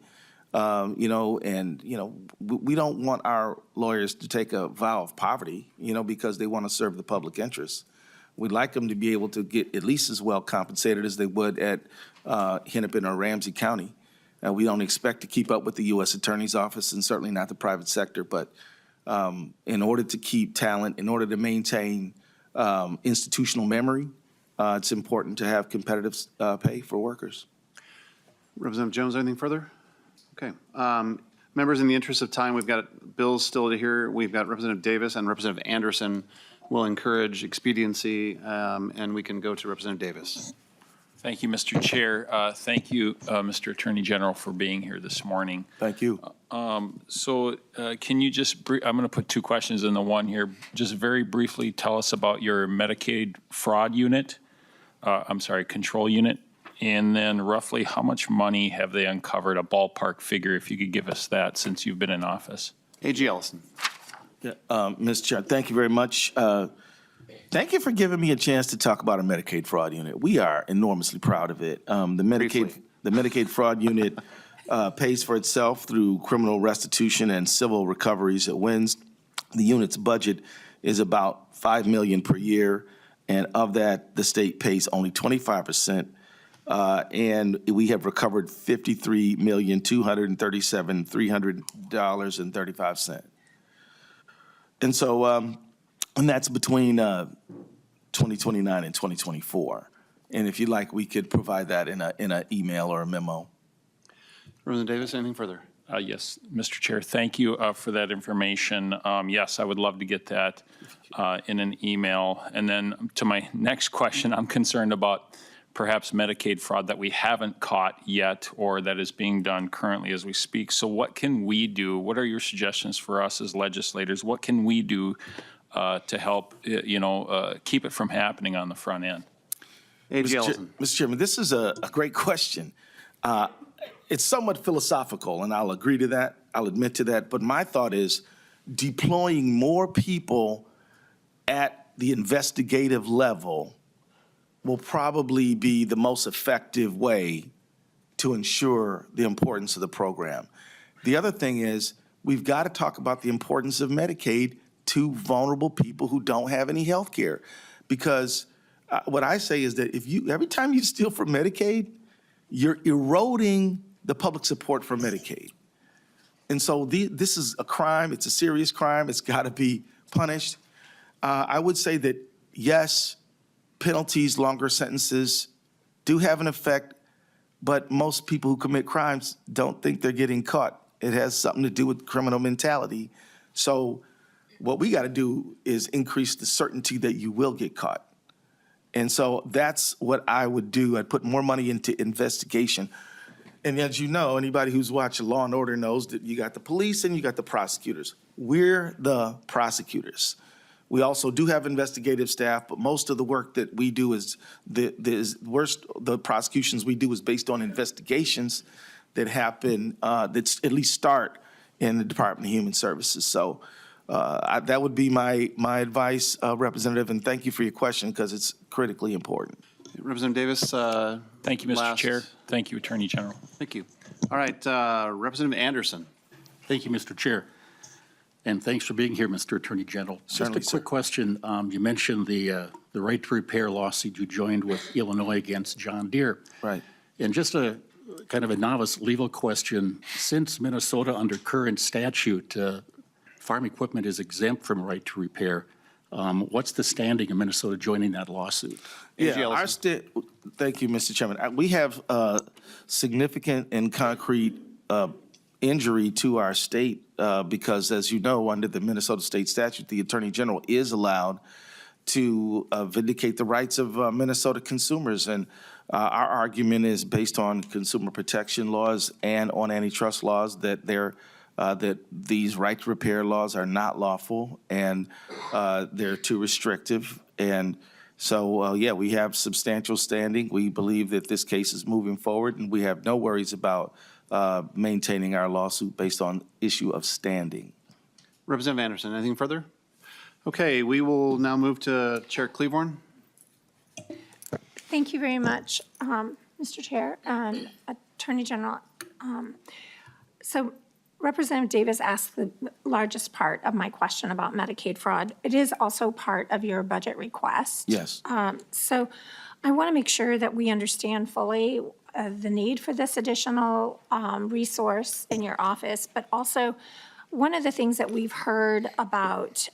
we don't want our lawyers to take a vow of poverty, because they want to serve the public interest. We'd like them to be able to get at least as well compensated as they would at Hennepin or Ramsey County. We don't expect to keep up with the U.S. Attorney's Office and certainly not the private sector, but in order to keep talent, in order to maintain institutional memory, it's important to have competitive pay for workers. Representative Jones, anything further? Okay. Members, in the interest of time, we've got bills still to hear. We've got Representative Davis and Representative Anderson will encourage expediency, and we can go to Representative Davis. Thank you, Mr. Chair. Thank you, Mr. Attorney General, for being here this morning. Thank you. So can you just, I'm going to put two questions in the one here. Just very briefly tell us about your Medicaid fraud unit, control unit, and then roughly how much money have they uncovered, a ballpark figure, if you could give us that since you've been in office. AG Ellison. Yeah, Mr. Chair, thank you very much. Thank you for giving me a chance to talk about a Medicaid fraud unit. We are enormously proud of it. The Medicaid fraud unit pays for itself through criminal restitution and civil recoveries it wins. The unit's budget is about $5 million per year, and of that, the state pays only 25%. And we have recovered $53,237,300.35. And so, and that's between 2029 and 2024. And if you'd like, we could provide that in an email or a memo. Representative Davis, anything further? Yes, Mr. Chair, thank you for that information. Yes, I would love to get that in an email. And then to my next question, I'm concerned about perhaps Medicaid fraud that we haven't caught yet or that is being done currently as we speak. So what can we do? What are your suggestions for us as legislators? What can we do to help, keep it from happening on the front end? AG Ellison. Mr. Chairman, this is a great question. It's somewhat philosophical, and I'll agree to that. I'll admit to that. But my thought is deploying more people at the investigative level will probably be the most effective way to ensure the importance of the program. The other thing is, we've got to talk about the importance of Medicaid to vulnerable people who don't have any health care. Because what I say is that every time you steal from Medicaid, you're eroding the public support for Medicaid. And so this is a crime. It's a serious crime. It's got to be punished. I would say that, yes, penalties, longer sentences do have an effect, but most people who commit crimes don't think they're getting caught. It has something to do with criminal mentality. So what we got to do is increase the certainty that you will get caught. And so that's what I would do. I'd put more money into investigation. And as you know, anybody who's watched Law and Order knows that you got the police and you got the prosecutors. We're the prosecutors. We also do have investigative staff, but most of the work that we do is the prosecutions we do is based on investigations that happen, that at least start in the Department of Human Services. So that would be my advice, Representative, and thank you for your question because it's critically important. Representative Davis. Thank you, Mr. last- Chair. Thank you, Attorney General. Thank you. All right, Representative Anderson. Thank you, Mr. Chair. And thanks for being here, Mr. Attorney General. Certainly, Just a quick question. You mentioned the right to repair lawsuit you joined with Illinois against John Deere. Right. And just a kind of a novice legal question. Since Minnesota, under current statute, farm equipment is exempt from right to repair, what's the standing of Minnesota joining that lawsuit? Yeah, thank you, Mr. Chairman. We have significant and concrete injury to our state because, as you know, under the Minnesota state statute, the Attorney General is allowed to vindicate the rights of Minnesota consumers. And our argument is based on consumer protection laws and on antitrust laws that that these right to repair laws are not lawful and they're too restrictive. And so, yeah, we have substantial standing. We believe that this case is moving forward, and we have no worries about maintaining our lawsuit based on issue of standing. Representative Anderson, anything further? Okay, we will now move to Chair Klevorn. Thank you very much, Mr. Chair and Attorney General. So Representative Davis asked the largest part of my question about Medicaid fraud. It is also part of your budget request. Yes. So I want to make sure that we understand fully the need for this additional resource in your office, but also one of the things that we've heard about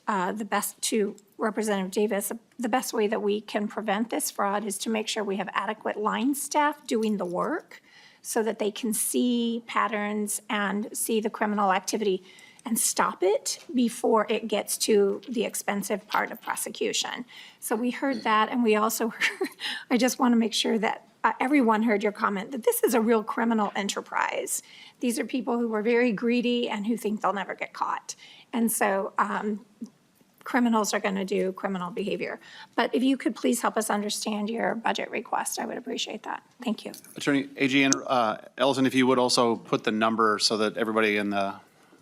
to Representative Davis, the best way that we can prevent this fraud is to make sure we have adequate line staff doing the work so that they can see patterns and see the criminal activity and stop it before it gets to the expensive part of prosecution. So we heard that, and we also heard, I just want to make sure that everyone heard your comment that this is a real criminal enterprise. These are people who are very greedy and who think they'll never get caught. And so criminals are going to do criminal behavior. But if you could please help us understand your budget request, I would appreciate that. Thank you. Attorney AG Ellison, if you would also put the number so that everybody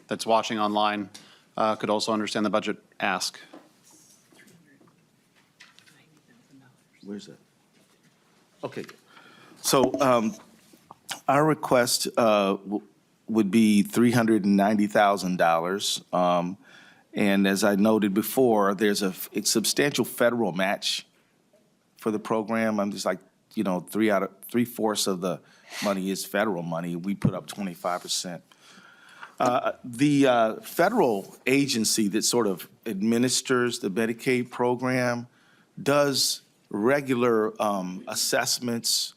that's watching online could also understand the budget ask. Where's that? Okay. So our request would be $390,000. And as I noted before, there's a substantial federal match for the program. I'm just like, you know, 3/4 of the money is federal money. We put up 25%. The federal agency that sort of administers the Medicaid program does regular assessments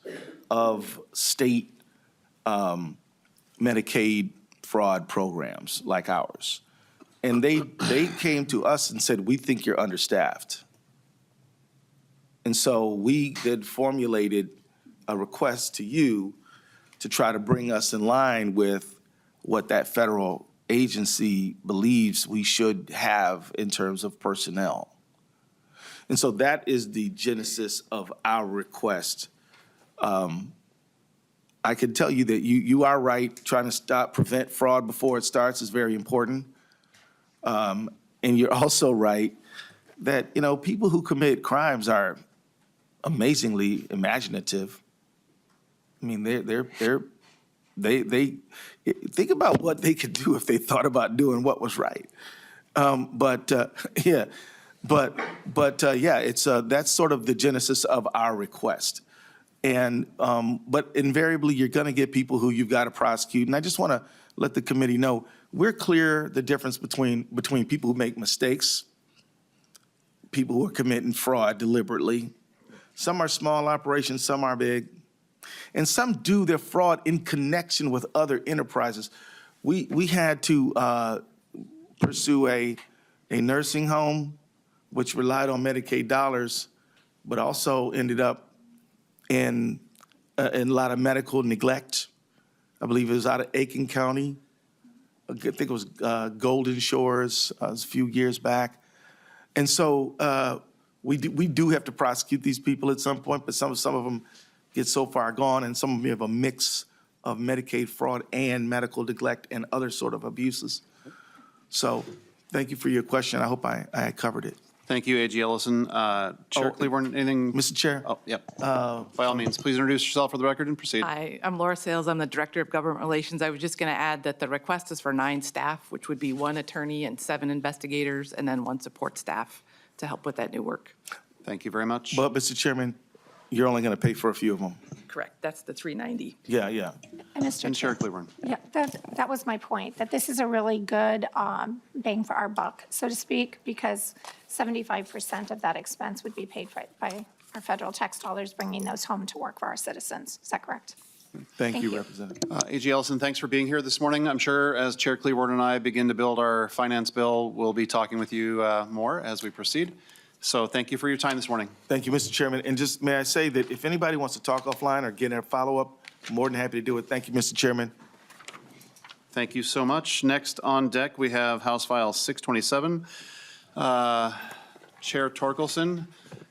of state Medicaid fraud programs like ours. And they came to us and said, we think you're understaffed. And so we then formulated a request to you to try to bring us in line with what that federal agency believes we should have in terms of personnel. And so that is the genesis of our request. I can tell you that you are right. Trying to prevent fraud before it starts is very important. And you're also right that, you know, people who commit crimes are amazingly imaginative. I mean, they're They think about what they could do if they thought about doing what was right. Yeah, it's that's sort of the genesis of our request. And but invariably, you're going to get people who you've got to prosecute. And I just want to let the committee know we're clear the difference between people who make mistakes, people who are committing fraud deliberately. Some are small operations, some are big. And some do their fraud in connection with other enterprises. We had to pursue a nursing home, which relied on Medicaid dollars, but also ended up in a lot of medical neglect. I believe it was out of Aiken County. I think it was Golden Shores, it was a few years back. And so we do have to prosecute these people at some point, but some of them get so far gone, and some of them have a mix of Medicaid fraud and medical neglect and other sort of abuses. So thank you for your question. I hope I covered it. Thank you, A.G. Ellison. Chair Klevorn, anything? Mr. Chair? Oh, yep. By all means, please introduce yourself for the record and proceed. Hi, I'm Laura Sales. I'm the Director of Government Relations. I was just going to add that the request is for 9 staff, which would be 1 attorney and 7 investigators, and then 1 support staff to help with that new work. Thank you very much. But, Mr. Chairman, you're only going to pay for a few of them. Correct. That's the 390. Yeah. And Mr. And Chair. Chair Klevorn. Yeah, that was my point, that this is a really good bang for our buck, so to speak, because 75% of that expense would be paid by our federal tax dollars, bringing those home to work for our citizens. Is that correct? Thank you, Representative. A.G. Ellison, thanks for being here this morning. I'm sure as Chair Klevorn and I begin to build our finance bill, we'll be talking with you more as we proceed. So thank you for your time this morning. Thank you, Mr. Chairman. And just may I say that if anybody wants to talk offline or get a follow-up, I'm more than happy to do it. Thank you, Mr. Chairman. Thank you so much. Next on deck, we have House File 627. Chair Torkelson.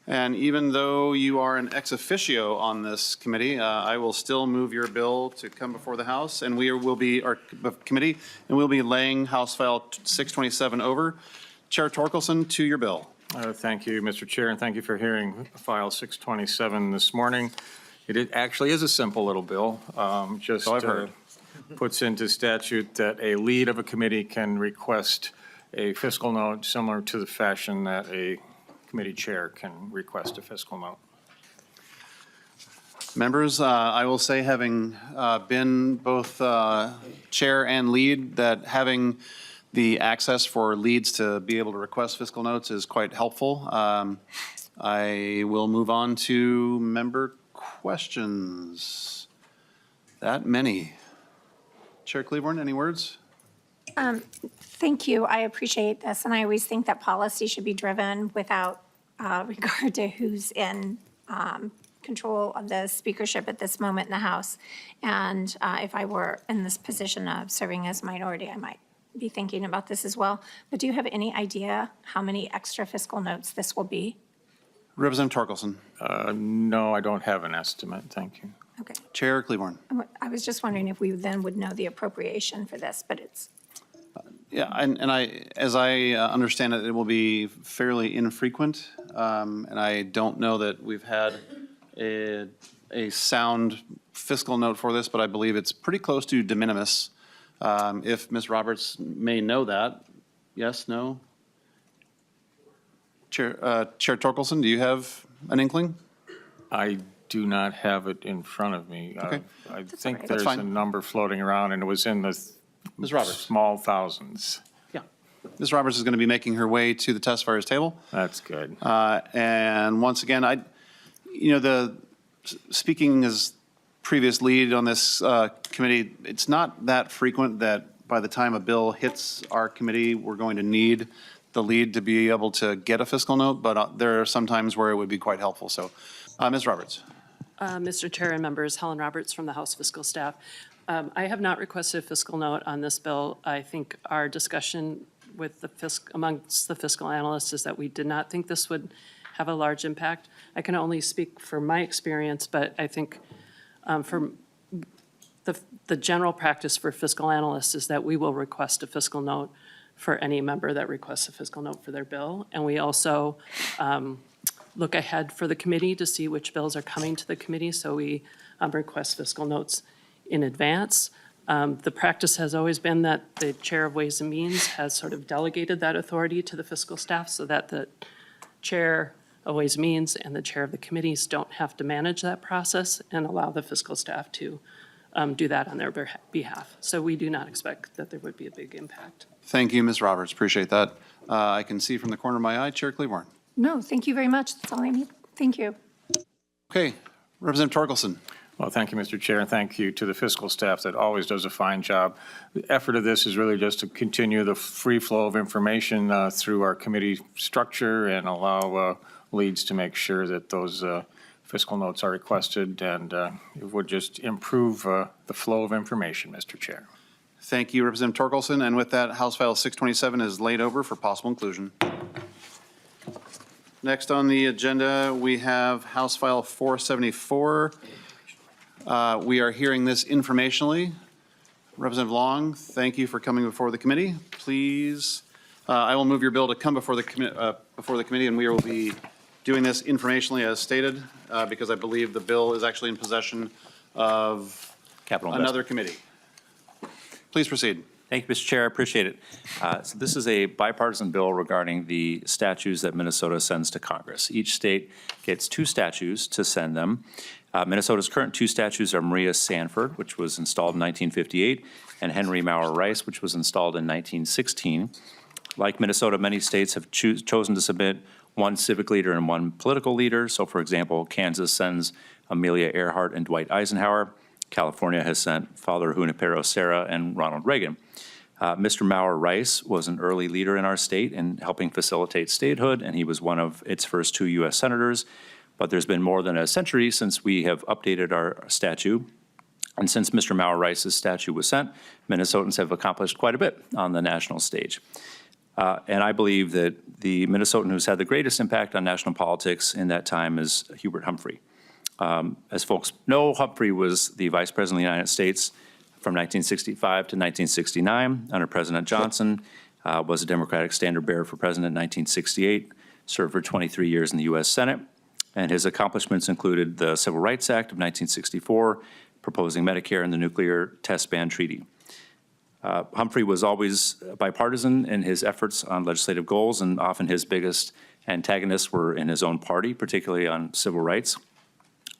And even though you are an ex officio on this committee, I will still move your bill to come before the House, and we will be, our committee, and we'll be laying House File 627 over. Chair Torkelson, to your bill. Thank you, Mr. Chair, and thank you for hearing File 627 this morning. It actually is a simple little bill. Just I've heard. Puts into statute that a lead of a committee can request a fiscal note similar to the fashion that a committee chair can request a fiscal note. Members, I will say, having been both chair and lead, that having the access for leads to be able to request fiscal notes is quite helpful. I will move on to member questions. That many. Chair Klevorn, any words? Thank you. I appreciate this, and I always think that policy should be driven without regard to who's in control of the speakership at this moment in the House. And if I were in this position of serving as minority, I might be thinking about this as well. But do you have any idea how many extra fiscal notes this will be? Representative Torkelson. No, I don't have an estimate. Thank you. Okay. Chair Klevorn. I was just wondering if we then would know the appropriation for this, but it's, Yeah, and as I understand it, it will be fairly infrequent, and I don't know that we've had a sound fiscal note for this, but I believe it's pretty close to de minimis. If Ms. Roberts may know that, yes, no? Chair Torkelson, do you have an inkling? I do not have it in front of me. Okay. I That's think all right. That's there's a fine. number floating around, and it was in the Ms. Roberts. small thousands. Yeah. Ms. Roberts is going to be making her way to the testifiers table. That's good. And once again, speaking as previous lead on this committee, it's not that frequent that by the time a bill hits our committee, we're going to need the lead to be able to get a fiscal note, but there are some times where it would be quite helpful. So, Ms. Roberts. Mr. Chair and members, Helen Roberts from the House Fiscal Staff. I have not requested a fiscal note on this bill. I think our discussion with amongst the fiscal analysts is that we did not think this would have a large impact. I can only speak for my experience, but I think for the general practice for fiscal analysts is that we will request a fiscal note for any member that requests a fiscal note for their bill. And we also look ahead for the committee to see which bills are coming to the committee, so we request fiscal notes in advance. The practice has always been that the Chair of Ways and Means has sort of delegated that authority to the fiscal staff so that the Chair of Ways and Means and the Chair of the committees don't have to manage that process and allow the fiscal staff to do that on their behalf. So we do not expect that there would be a big impact. Thank you, Ms. Roberts. Appreciate that. I can see from the corner of my eye, Chair Klevorn. No, thank you very much. That's all I need. Thank you. Okay, Representative Torkelson. Well, thank you, Mr. Chair, and thank you to the fiscal staff that always does a fine job. The effort of this is really just to continue the free flow of information through our committee structure and allow leads to make sure that those fiscal notes are requested, and it would just improve the flow of information, Mr. Chair. Thank you, Representative Torkelson. And with that, House File 627 is laid over for possible inclusion. Next on the agenda, we have House File 474. We are hearing this informationally. Representative Long, thank you for coming before the committee. Please, I will move your bill to come before the committee, and we will be doing this informationally as stated, because I believe the bill is actually in possession of another committee. Please proceed. Thank you, Mr. Chair. I appreciate it. So this is a bipartisan bill regarding the statutes that Minnesota sends to Congress. Each state gets 2 statutes to send them. Minnesota's current 2 statutes are Maria Sanford, which was installed in 1958, and Henry Maurer Rice, which was installed in 1916. Like Minnesota, many states have chosen to submit 1 civic leader and 1 political leader. So, for example, Kansas sends Amelia Earhart and Dwight Eisenhower. California has sent Father Junipero Serra and Ronald Reagan. Mr. Maurer Rice was an early leader in our state in helping facilitate statehood, and he was one of its first 2 U.S. senators. But there's been more than a century since we have updated our statute. And since Mr. Maurer Rice's statute was sent, Minnesotans have accomplished quite a bit on the national stage. And I believe that the Minnesotan who's had the greatest impact on national politics in that time is Hubert Humphrey. As folks know, Humphrey was the Vice President of the United States from 1965 to 1969 under President Johnson, was a Democratic standard bearer for President in 1968, served for 23 years in the U.S. Senate, and his accomplishments included the Civil Rights Act of 1964, proposing Medicare and the Nuclear Test Ban Treaty. Humphrey was always bipartisan in his efforts on legislative goals, and often his biggest antagonists were in his own party, particularly on civil rights.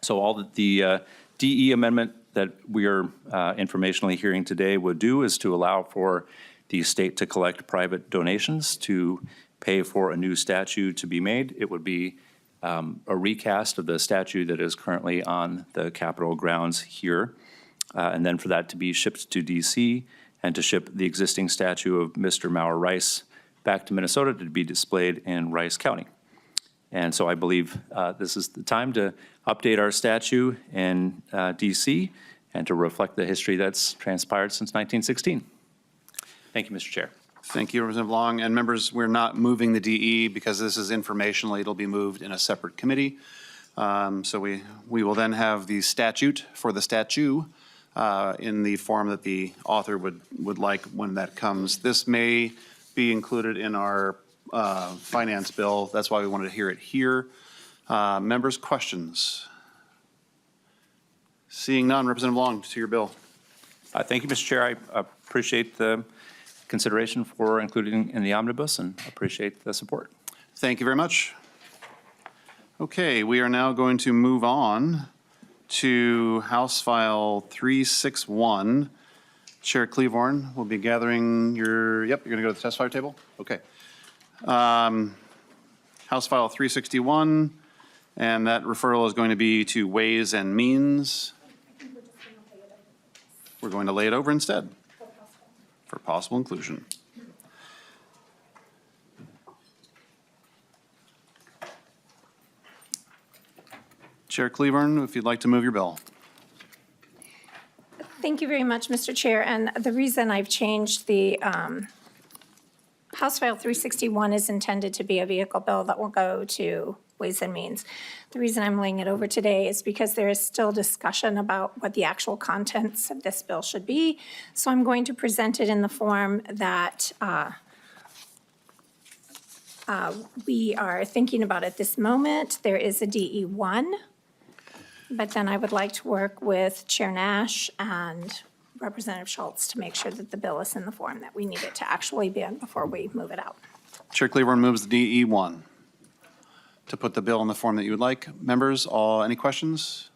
So all that the DE amendment that we are informationally hearing today would do is to allow for the state to collect private donations to pay for a new statute to be made. It would be a recast of the statute that is currently on the Capitol grounds here, and then for that to be shipped to D.C. and to ship the existing statue of Mr. Maurer Rice back to Minnesota to be displayed in Rice County. And so I believe this is the time to update our statute in D.C. and to reflect the history that's transpired since 1916. Thank you, Mr. Chair. Thank you, Representative Long. And members, we're not moving the DE because this is informational. It'll be moved in a separate committee. So we will then have the statute for the statue in the form that the author would like when that comes. This may be included in our finance bill. That's why we wanted to hear it here. Members, questions? Seeing none, Representative Long, to your bill. Thank you, Mr. Chair. I appreciate the consideration for including in the omnibus and appreciate the support. Thank you very much. Okay, we are now going to move on to House File 361. Chair Klevorn will be gathering your, you're going to go to the testifier table? Okay. House File 361, and that referral is going to be to Ways and Means. We're going to lay it over instead for possible inclusion. Chair Klevorn, if you'd like to move your bill. Thank you very much, Mr. Chair. And the reason I've changed the House File 361 is intended to be a vehicle bill that will go to Ways and Means. The reason I'm laying it over today is because there is still discussion about what the actual contents of this bill should be. So I'm going to present it in the form that we are thinking about at this moment. There is a DE1. But then I would like to work with Chair Nash and Representative Schultz to make sure that the bill is in the form that we need it to actually be in before we move it out. Chair Klevorn moves the DE1 to put the bill in the form that you would like. Members, any questions?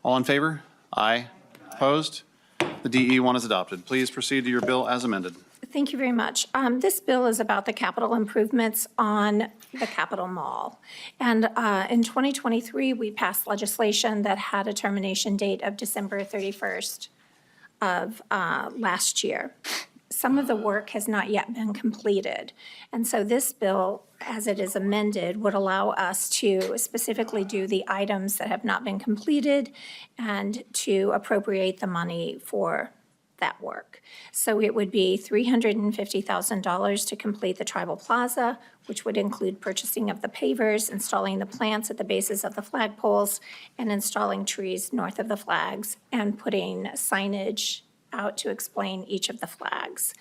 All in favor? Aye. Opposed? The DE1 is adopted. Please proceed to your bill as amended. Thank you very much. This bill is about the capital improvements on the Capitol Mall. And in 2023, we passed legislation that had a termination date of December 31st of last year. Some of the work has not yet been completed. And so this bill, as it is amended, would allow us to specifically do the items that have not been completed and to appropriate the money for that work. So it would be $350,000 to complete the Tribal Plaza, which would include purchasing of the pavers, installing the plants at the bases of the flagpoles, and installing trees north of the flags, and putting signage out to explain each of the flags.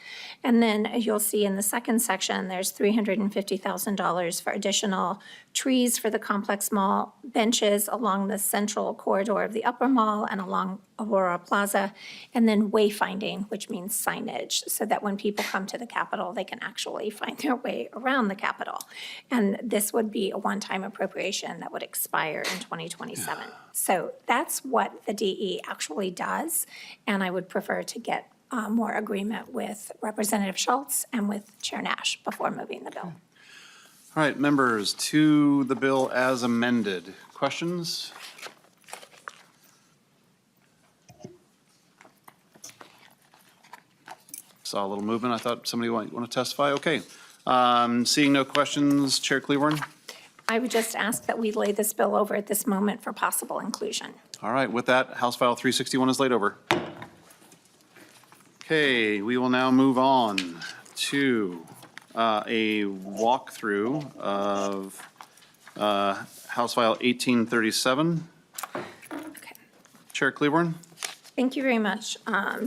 And then you'll see in the second section, there's $350,000 for additional trees for the complex mall, benches along the central corridor of the upper mall and along Aurora Plaza, and then wayfinding, which means signage, so that when people come to the Capitol, they can actually find their way around the Capitol. And this would be a one-time appropriation that would expire in 2027. So that's what the DE actually does, and I would prefer to get more agreement with Representative Schultz and with Chair Nash before moving the bill. All right, members, to the bill as amended. Questions? Saw a little movement. I thought somebody want to testify. Okay. Seeing no questions, Chair Klevorn. I would just ask that we lay this bill over at this moment for possible inclusion. All right, with that, House File 361 is laid over. Okay, we will now move on to a walkthrough of House File 1837. Okay. Chair Klevorn. Thank you very much,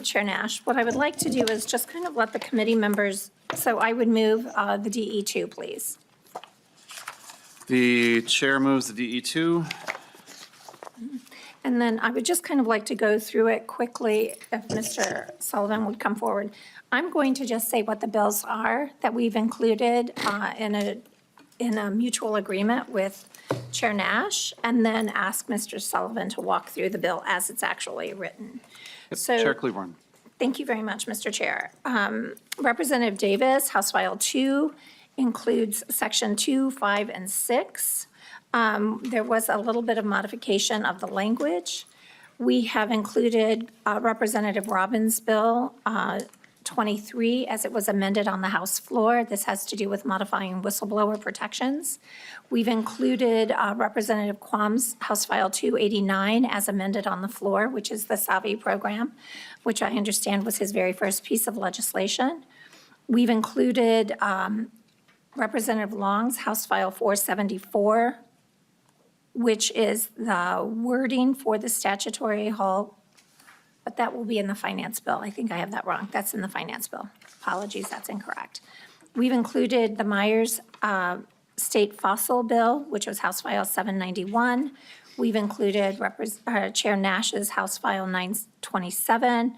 Chair Nash. What I would like to do is just kind of let the committee members, so I would move the DE2, please. The chair moves the DE2. And then I would just kind of like to go through it quickly if Mr. Sullivan would come forward. I'm going to just say what the bills are that we've included in a mutual agreement with Chair Nash, and then ask Mr. Sullivan to walk through the bill as it's actually written. So, Chair Klevorn. thank you very much, Mr. Chair. Representative Davis, House File 2, includes Section 2, 5, and 6. There was a little bit of modification of the language. We have included Representative Robbins' bill 23 as it was amended on the House floor. This has to do with modifying whistleblower protections. We've included Representative Quam's House File 289 as amended on the floor, which is the SAVI program, which I understand was his very first piece of legislation. We've included Representative Long's House File 474, which is the wording for the statutory hall, but that will be in the finance bill. I think I have that wrong. That's in the finance bill. Apologies, that's incorrect. We've included the Myers State Fossil Bill, which was House File 791. We've included Chair Nash's House File 927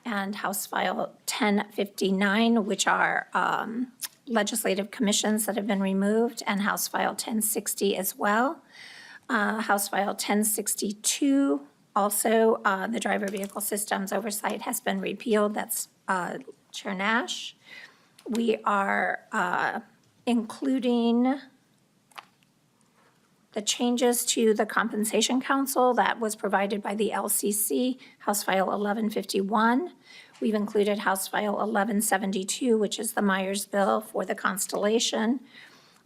and House File 1059, which are legislative commissions that have been removed, and House File 1060 as well. House File 1062, also the driver vehicle systems oversight has been repealed. That's Chair Nash. We are including the changes to the Compensation Council that was provided by the LCC, House File 1151. We've included House File 1172, which is the Myers bill for the Constellation.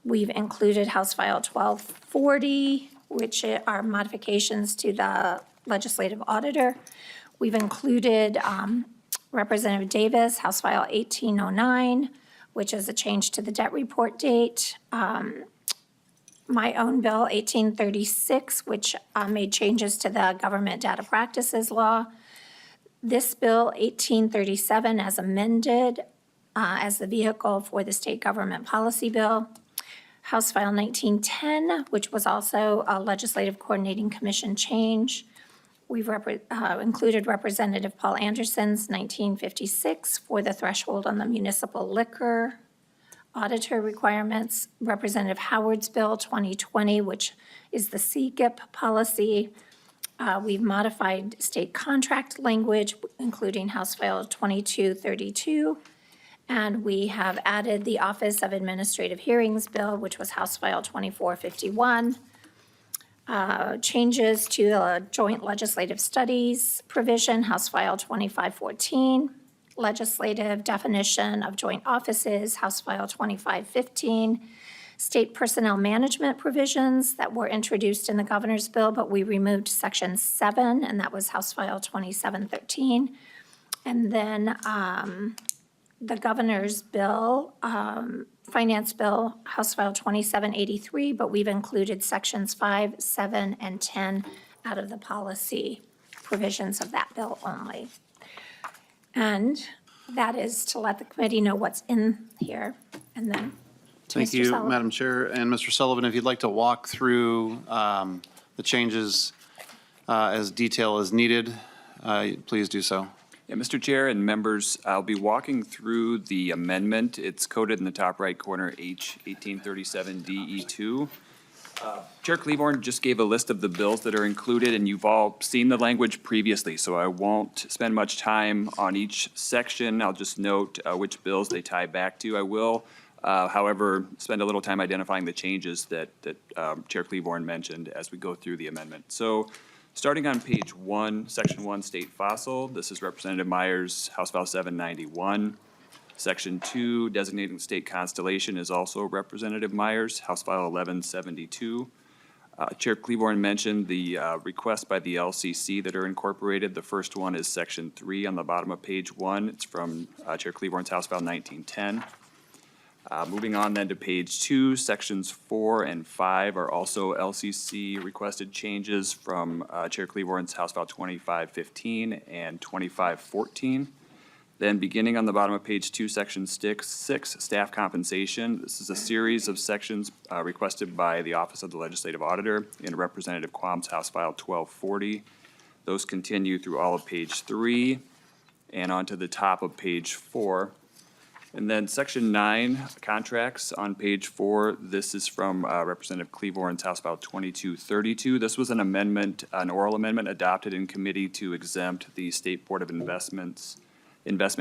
We've included House File 1240, which are modifications to the Legislative Auditor. We've included Representative Davis, House File 1809, which is a change to the debt report date. My own bill, 1836, which made changes to the Government Data Practices Law. This bill, 1837, as amended, as the vehicle for the State Government Policy Bill. House File 1910, which was also a Legislative Coordinating Commission change. We've included Representative Paul Anderson's 1956 for the threshold on the municipal liquor auditor requirements, Representative Howard's Bill 2020, which is the CGIP policy. We've modified state contract language, including House File 2232. And we have added the Office of Administrative Hearings Bill, which was House File 2451. Changes to the Joint Legislative Studies provision, House File 2514. Legislative definition of joint offices, House File 2515. State personnel management provisions that were introduced in the governor's bill, but we removed Section 7, and that was House File 2713. And then the governor's bill, finance bill, House File 2783, but we've included Sections 5, 7, and 10 out of the policy provisions of that bill only. And that is to let the committee know what's in here, and then to Thank Mr. you, Sullivan. Madam Chair. And Mr. Sullivan, if you'd like to walk through the changes as detail as needed, please do so. Yeah, Mr. Chair and members, I'll be walking through the amendment. It's coded in the top right corner, H 1837DE2. Chair Klevorn just gave a list of the bills that are included, and you've all seen the language previously, so I won't spend much time on each section. I'll just note which bills they tie back to. I will, however, spend a little time identifying the changes that Chair Klevorn mentioned as we go through the amendment. So starting on page 1, section 1, state fossil, this is Representative Myers, House File 791. Section 2, designating state constellation, is also Representative Myers, House File 1172. Chair Klevorn mentioned the requests by the LCC that are incorporated. The first one is Section 3 on the bottom of page 1. It's from Chair Klevorn's House File 1910. Moving on then to page 2, Sections 4 and 5 are also LCC requested changes from Chair Klevorn's House File 2515 and 2514. Then beginning on the bottom of page 2, section 6, staff compensation. This is a series of sections requested by the Office of the Legislative Auditor in Representative Quam's House File 1240. Those continue through all of page 3 and onto the top of page 4. And then section 9, contracts on page 4. This is from Representative Klevorn's House File 2232. This was an amendment, an oral amendment adopted in committee to exempt the State Board of investment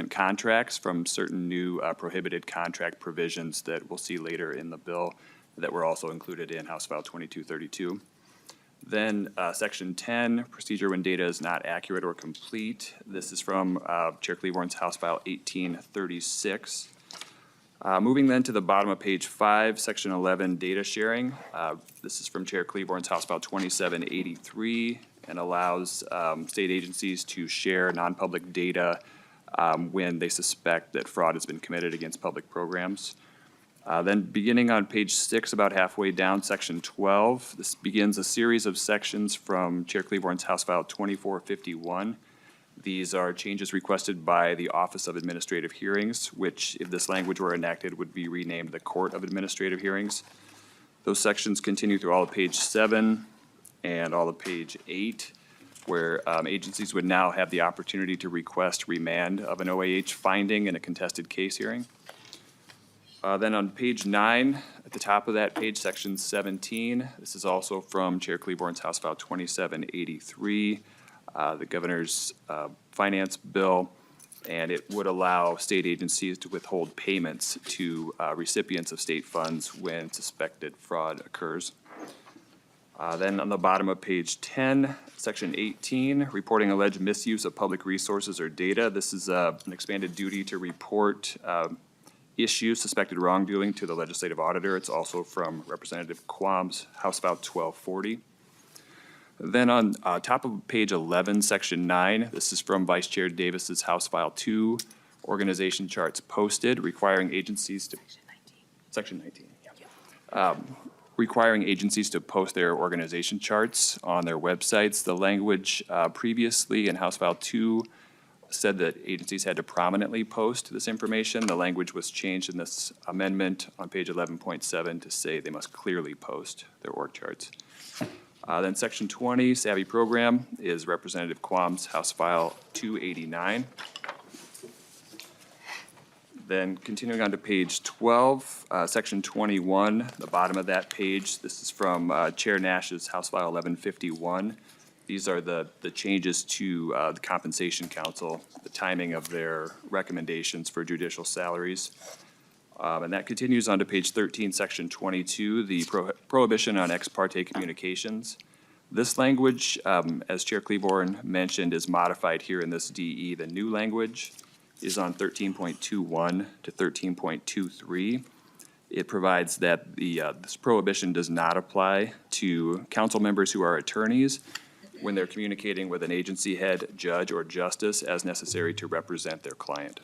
contracts from certain new prohibited contract provisions that we'll see later in the bill that were also included in House File 2232. Then section 10, procedure when data is not accurate or complete. This is from Chair Klevorn's House File 1836. Moving then to the bottom of page 5, section 11, data sharing. This is from Chair Klevorn's House File 2783 and allows state agencies to share non-public data when they suspect that fraud has been committed against public programs. Then beginning on page 6, about halfway down, section 12, this begins a series of sections from Chair Klevorn's House File 2451. These are changes requested by the Office of Administrative Hearings, which, if this language were enacted, would be renamed the Court of Administrative Hearings. Those sections continue through all of page 7 and all of page 8. Where agencies would now have the opportunity to request remand of an OAH finding in a contested case hearing. Then on page 9, at the top of that page, section 17, this is also from Chair Klevorn's House File 2783, the governor's finance bill, and it would allow state agencies to withhold payments to recipients of state funds when suspected fraud occurs. Then on the bottom of page 10, section 18, reporting alleged misuse of public resources or data. This is an expanded duty to report issues, suspected wrongdoing to the legislative auditor. It's also from Representative Quam's House File 1240. Then on top of page 11, section 9, this is from Vice Chair Davis's House File 2, organization charts posted, requiring agencies to, section 19, yeah. Requiring agencies to post their organization charts on their websites. The language previously in House File 2 said that agencies had to prominently post this information. The language was changed in this amendment on page 11.7 to say they must clearly post their org charts. Then section 20, Savvy Program, is Representative Quam's House File 289. Then continuing on to page 12, section 21, the bottom of that page, this is from Chair Nash's House File 1151. These are the changes to the Compensation Council, the timing of their recommendations for judicial salaries. And that continues on to page 13, section 22, the prohibition on ex parte communications. This language, as Chair Klevorn mentioned, is modified here in this DE. The new language is on 13.21 to 13.23. It provides that this prohibition does not apply to council members who are attorneys when they're communicating with an agency head, judge, or justice as necessary to represent their client.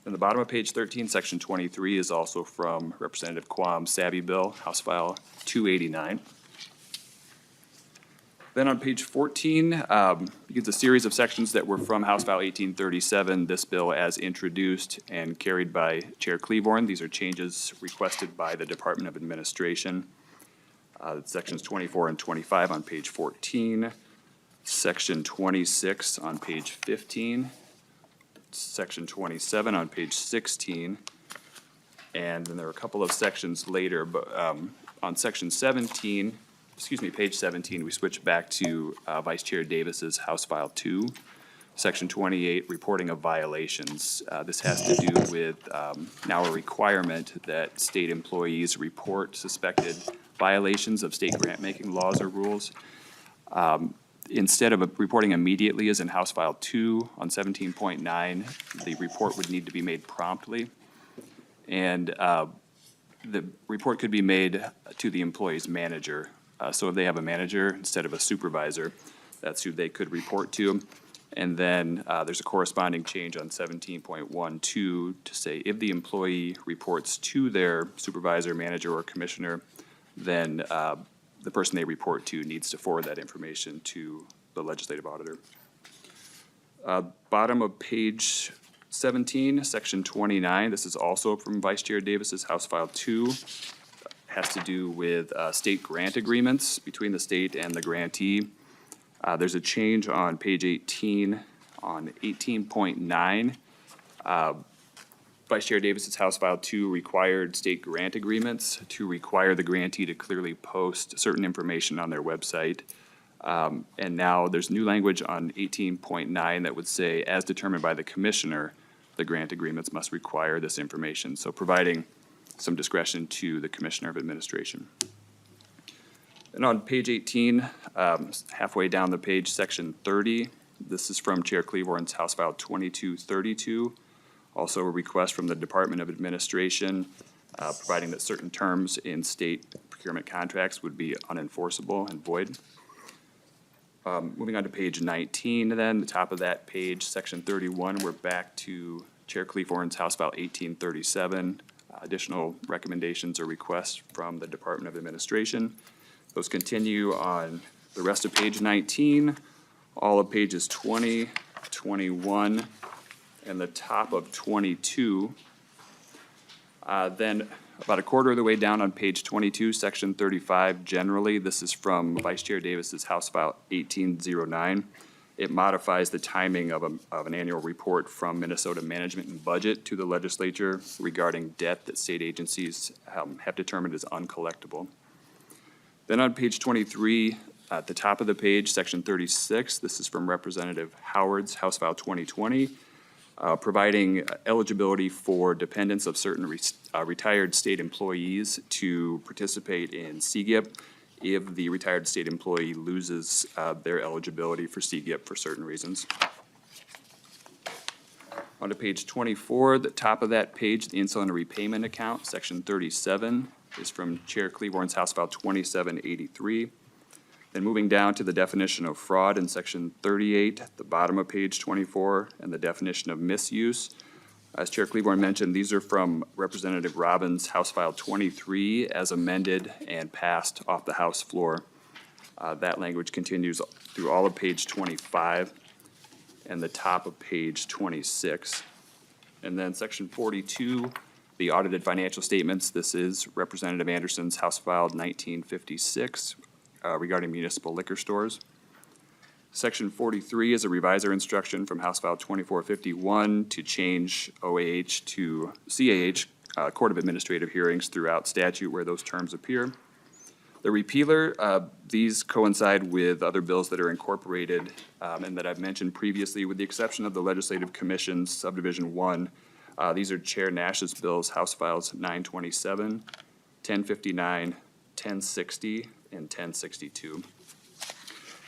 In the bottom of page 13, section 23 is also from Representative Quam's Savvy Bill, House File 289. Then on page 14, begins a series of sections that were from House File 1837, this bill as introduced and carried by Chair Klevorn. These are changes requested by the Department of Administration. Sections 24 and 25 on page 14, section 26 on page 15, section 27 on page 16, and then there are a couple of sections later, but on section 17, page 17, we switch back to Vice Chair Davis's House File 2, section 28, reporting of violations. This has to do with now a requirement that state employees report suspected violations of state grant-making laws or rules. Instead of reporting immediately as in House File 2 on 17.9, the report would need to be made promptly. And the report could be made to the employee's manager. So if they have a manager instead of a supervisor, that's who they could report to. And then there's a corresponding change on 17.12 to say if the employee reports to their supervisor, manager, or commissioner, then the person they report to needs to forward that information to the legislative auditor. Bottom of page 17, section 29, this is also from Vice Chair Davis's House File 2. Has to do with state grant agreements between the state and the grantee. There's a change on page 18 on 18.9. Vice Chair Davis's House File 2 required state grant agreements to require the grantee to clearly post certain information on their website. And now there's new language on 18.9 that would say, as determined by the commissioner, the grant agreements must require this information. So providing some discretion to the Commissioner of Administration. And on page 18, halfway down the page, section 30, this is from Chair Klevorn's House File 2232. Also a request from the Department of Administration providing that certain terms in state procurement contracts would be unenforceable and void. Moving on to page 19 then, the top of that page, section 31, we're back to Chair Klevorn's House File 1837. Additional recommendations or requests from the Department of Administration. Those continue on the rest of page 19, all of pages 20, 21, and the top of 22. Then about a quarter of the way down on page 22, section 35, generally, this is from Vice Chair Davis's House File 1809. It modifies the timing of an annual report from Minnesota Management and Budget to the legislature regarding debt that state agencies have determined is uncollectible. Then on page 23, at the top of the page, section 36, this is from Representative Howard's House File 2020, providing eligibility for dependents of certain retired state employees to participate in CGIP if the retired state employee loses their eligibility for CGIP for certain reasons. On to page 24, the top of that page, the insulin repayment account, section 37, is from Chair Klevorn's House File 2783. Then moving down to the definition of fraud in section 38, the bottom of page 24, and the definition of misuse. As Chair Klevorn mentioned, these are from Representative Robbins' House File 23 as amended and passed off the House floor. That language continues through all of page 25. and the top of page 26. And then section 42, the audited financial statements. This is Representative Anderson's House filed 1956 regarding municipal liquor stores. Section 43 is a revisor instruction from House File 2451 to change OAH to CAH, Court of Administrative Hearings, throughout statute where those terms appear. The repealer, these coincide with other bills that are incorporated and that I've mentioned previously, with the exception of the Legislative Commission's Subdivision 1. These are Chair Nash's bills, House Files 927, 1059, 1060, and 1062.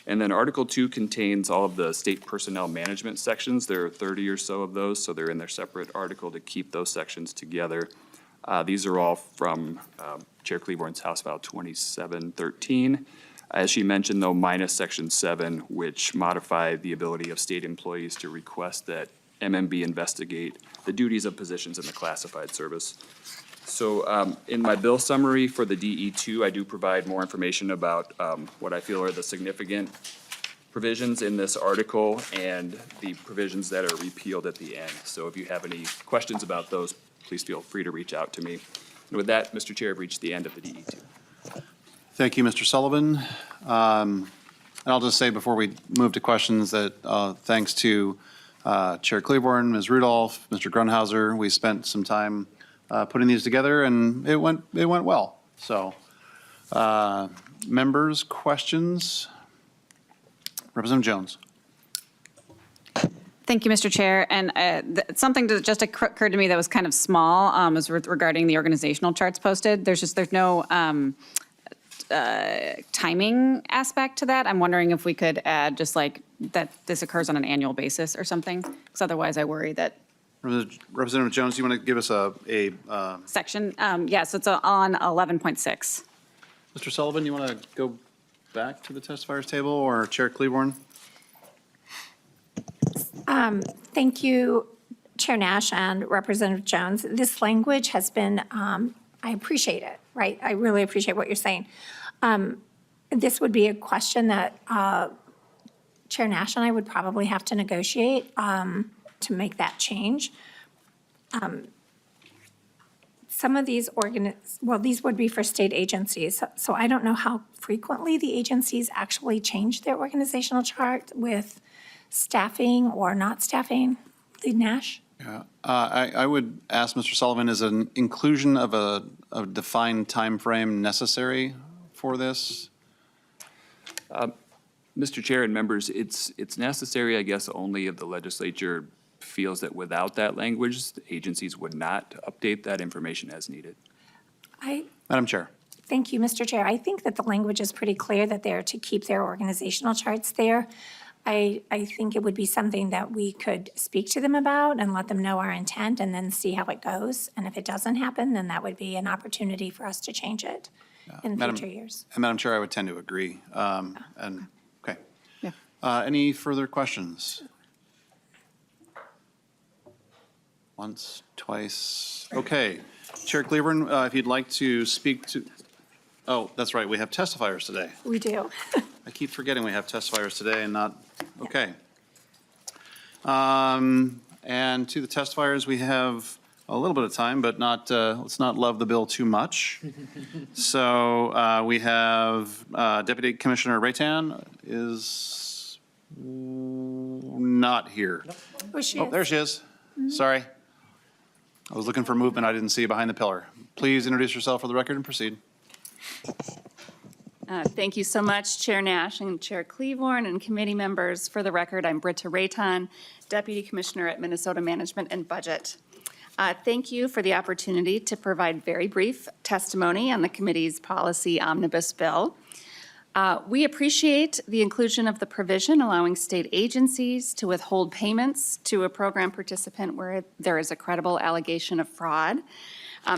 And then Article 2 contains all of the state personnel management sections. There are 30 or so of those, so they're in their separate article to keep those sections together. These are all from Chair Klevorn's House File 2713. As she mentioned, though, minus Section 7, which modified the ability of state employees to request that MMB investigate the duties of positions in the classified service. So in my bill summary for the DE2, I do provide more information about what I feel are the significant provisions in this article and the provisions that are repealed at the end. So if you have any questions about those, please feel free to reach out to me. And with that, Mr. Chair, I've reached the end of the DE2. Thank you, Mr. Sullivan. And I'll just say before we move to questions that thanks to Chair Klevorn, Ms. Rudolph, Mr. Grunhauser, we spent some time putting these together, and it went well. So, members, questions? Representative Jones. Thank you, Mr. Chair. And something that just occurred to me that was kind of small is regarding the organizational charts posted. There's no timing aspect to that. I'm wondering if we could add just like that this occurs on an annual basis or something, because otherwise I worry that. Representative Jones, do you want to give us a section? Yes, it's on 11.6. Mr. Sullivan, you want to go back to the testifiers table, or Chair Klevorn? Thank you, Chair Nash and Representative Jones. This language has been, I appreciate it, right? I really appreciate what you're saying. This would be a question that Chair Nash and I would probably have to negotiate to make that change. Some of these these would be for state agencies. So I don't know how frequently the agencies actually change their organizational chart with staffing or not staffing. Lead Nash? Yeah, I would ask Mr. Sullivan, is an inclusion of a defined time frame necessary for this? Mr. Chair and members, it's necessary, I guess, only if the legislature feels that without that language, the agencies would not update that information as needed. Madam Chair. Thank you, Mr. Chair. I think that the language is pretty clear that they're to keep their organizational charts there. I think it would be something that we could speak to them about and let them know our intent and then see how it goes. And if it doesn't happen, then that would be an opportunity for us to change it in future years. And Madam Chair, I would tend to agree. Okay. Yeah. Any further questions? Once, twice. Okay. Chair Klevorn, if you'd like to speak to, oh, that's right, we have testifiers today. We do. I keep forgetting we have testifiers today and not, okay. And to the testifiers, we have a little bit of time, but not, let's not love the bill too much. So we have Deputy Commissioner Raytan is not here. Oh, she Oh, is. there she is. Sorry. I was looking for movement I didn't see behind the pillar. Please introduce yourself for the record and proceed. Thank you so much, Chair Nash and Chair Klevorn and committee members. For the record, I'm Britta Raytan, Deputy Commissioner at Minnesota Management and Budget. Thank you for the opportunity to provide very brief testimony on the committee's policy omnibus bill. We appreciate the inclusion of the provision allowing state agencies to withhold payments to a program participant where there is a credible allegation of fraud.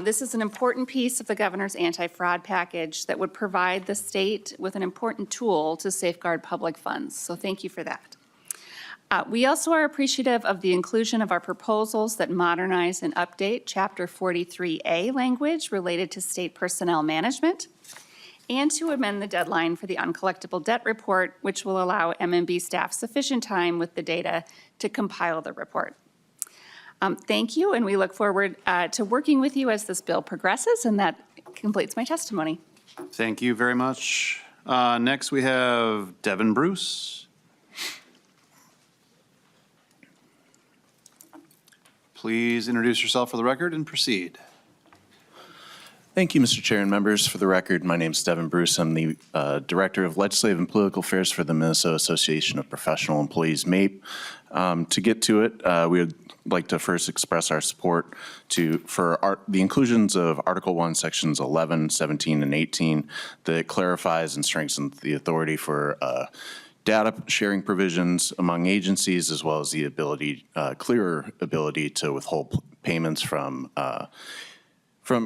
This is an important piece of the governor's anti-fraud package that would provide the state with an important tool to safeguard public funds. So thank you for that. We also are appreciative of the inclusion of our proposals that modernize and update Chapter 43A language related to state personnel management. and to amend the deadline for the uncollectible debt report, which will allow MMB staff sufficient time with the data to compile the report. Thank you, and we look forward to working with you as this bill progresses, and that completes my testimony. Thank you very much. Next, we have Devin Bruce. Please introduce yourself for the record and proceed. Thank you, Mr. Chair and members. For the record, my name is Devin Bruce. I'm the Director of Legislative and Political Affairs for the Minnesota Association of Professional Employees, MAPE. To get to it, we would like to first express our support for the inclusions of Article 1, Sections 11, 17, and 18 that clarifies and strengthens the authority for data sharing provisions among agencies, as well as the clearer ability to withhold payments from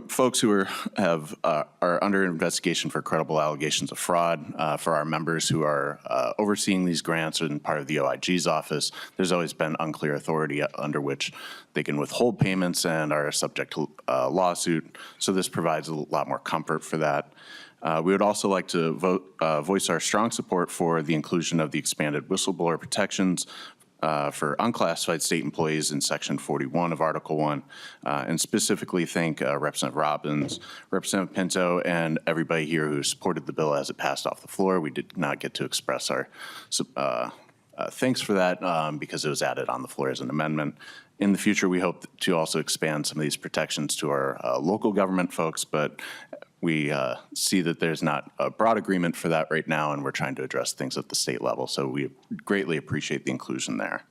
folks who are under investigation for credible allegations of fraud. For our members who are overseeing these grants and part of the OIG's office, there's always been unclear authority under which they can withhold payments and are subject to lawsuit. So this provides a lot more comfort for that. We would also like to voice our strong support for the inclusion of the expanded whistleblower protections for unclassified state employees in Section 41 of Article 1, and specifically thank Representative Robbins, Representative Pinto, and everybody here who supported the bill as it passed off the floor. We did not get to express our thanks for that because it was added on the floor as an amendment. In the future, we hope to also expand some of these protections to our local government folks, but we see that there's not a broad agreement for that right now, and we're trying to address things at the state level. So we greatly appreciate the inclusion there.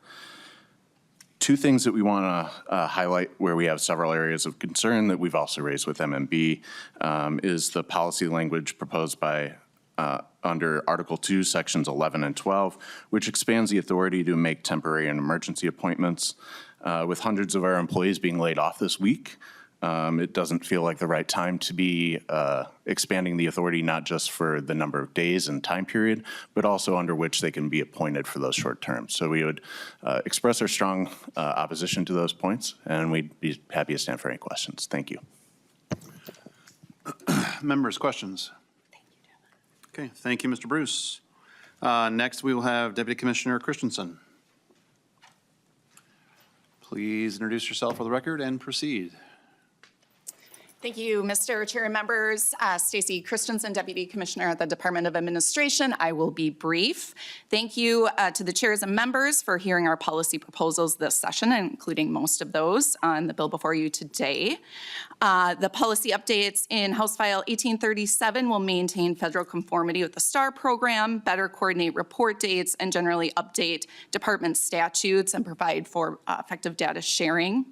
Two things that we want to highlight where we have several areas of concern that we've also raised with MMB is the policy language proposed by under Article 2, Sections 11 and 12, which expands the authority to make temporary and emergency appointments. With hundreds of our employees being laid off this week, it doesn't feel like the right time to be expanding the authority, not just for the number of days and time period, but also under which they can be appointed for those short terms. So we would express our strong opposition to those points, and we'd be happy to stand for any questions. Thank you. Members, questions? Okay, thank you, Mr. Bruce. Next, we will have Deputy Commissioner Christensen. Please introduce yourself for the record and proceed. Thank you, Mr. Chair and members. Stacey Christensen, Deputy Commissioner at the Department of Administration. I will be brief. Thank you to the chairs and members for hearing our policy proposals this session, including most of those on the bill before you today. The policy updates in House File 1837 will maintain federal conformity with the STAR program, better coordinate report dates, and generally update department statutes and provide for effective data sharing.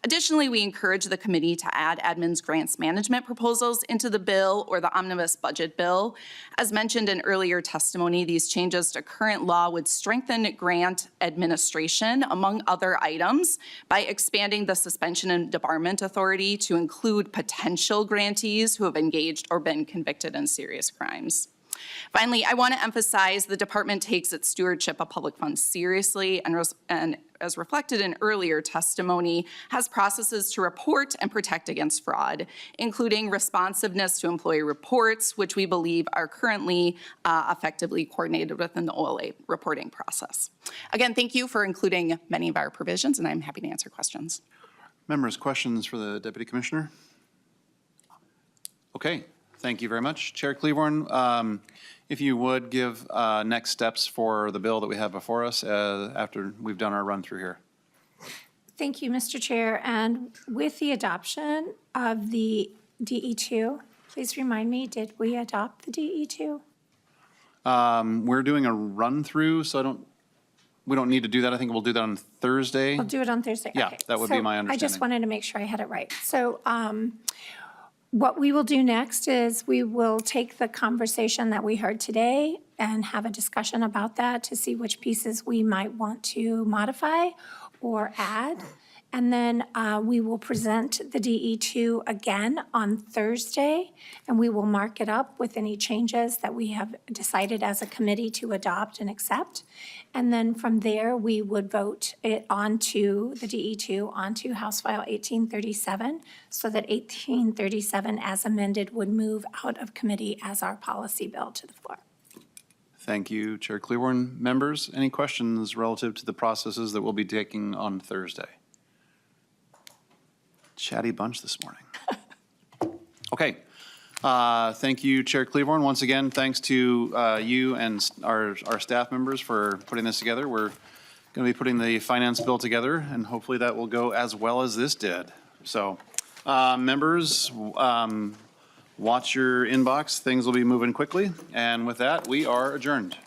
Additionally, we encourage the committee to add admin's grants management proposals into the bill or the omnibus budget bill. As mentioned in earlier testimony, these changes to current law would strengthen grant administration, among other items, by expanding the suspension and debarment authority to include potential grantees who have engaged or been convicted in serious crimes. Finally, I want to emphasize the department takes its stewardship of public funds seriously and as reflected in earlier testimony, has processes to report and protect against fraud, including responsiveness to employee reports, which we believe are currently effectively coordinated within the OLA reporting process. Again, thank you for including many of our provisions, and I'm happy to answer questions. Members, questions for the Deputy Commissioner? Okay. Thank you very much. Chair Klevorn, if you would give next steps for the bill that we have before us after we've done our run through here. Thank you, Mr. Chair. And with the adoption of the DE2, please remind me, did we adopt the DE2? We're doing a run through, so we don't need to do that. I think we'll do that on Thursday. We'll do it on Thursday. Yeah, Okay. that would be my understanding. I just wanted to make sure I had it right. So what we will do next is we will take the conversation that we heard today and have a discussion about that to see which pieces we might want to modify or add. And then we will present the DE2 again on Thursday, and we will mark it up with any changes that we have decided as a committee to adopt and accept. And then from there, we would vote it onto the DE2, onto House File 1837, so that 1837 as amended would move out of committee as our policy bill to the floor. Thank you, Chair Klevorn. Members, any questions relative to the processes that we'll be taking on Thursday? Chatty bunch this morning. Okay. Thank you, Chair Klevorn. Once again, thanks to you and our staff members for putting this together. We're going to be putting the finance bill together, and hopefully that will go as well as this did. So, members, watch your inbox. Things will be moving quickly. And with that, we are adjourned.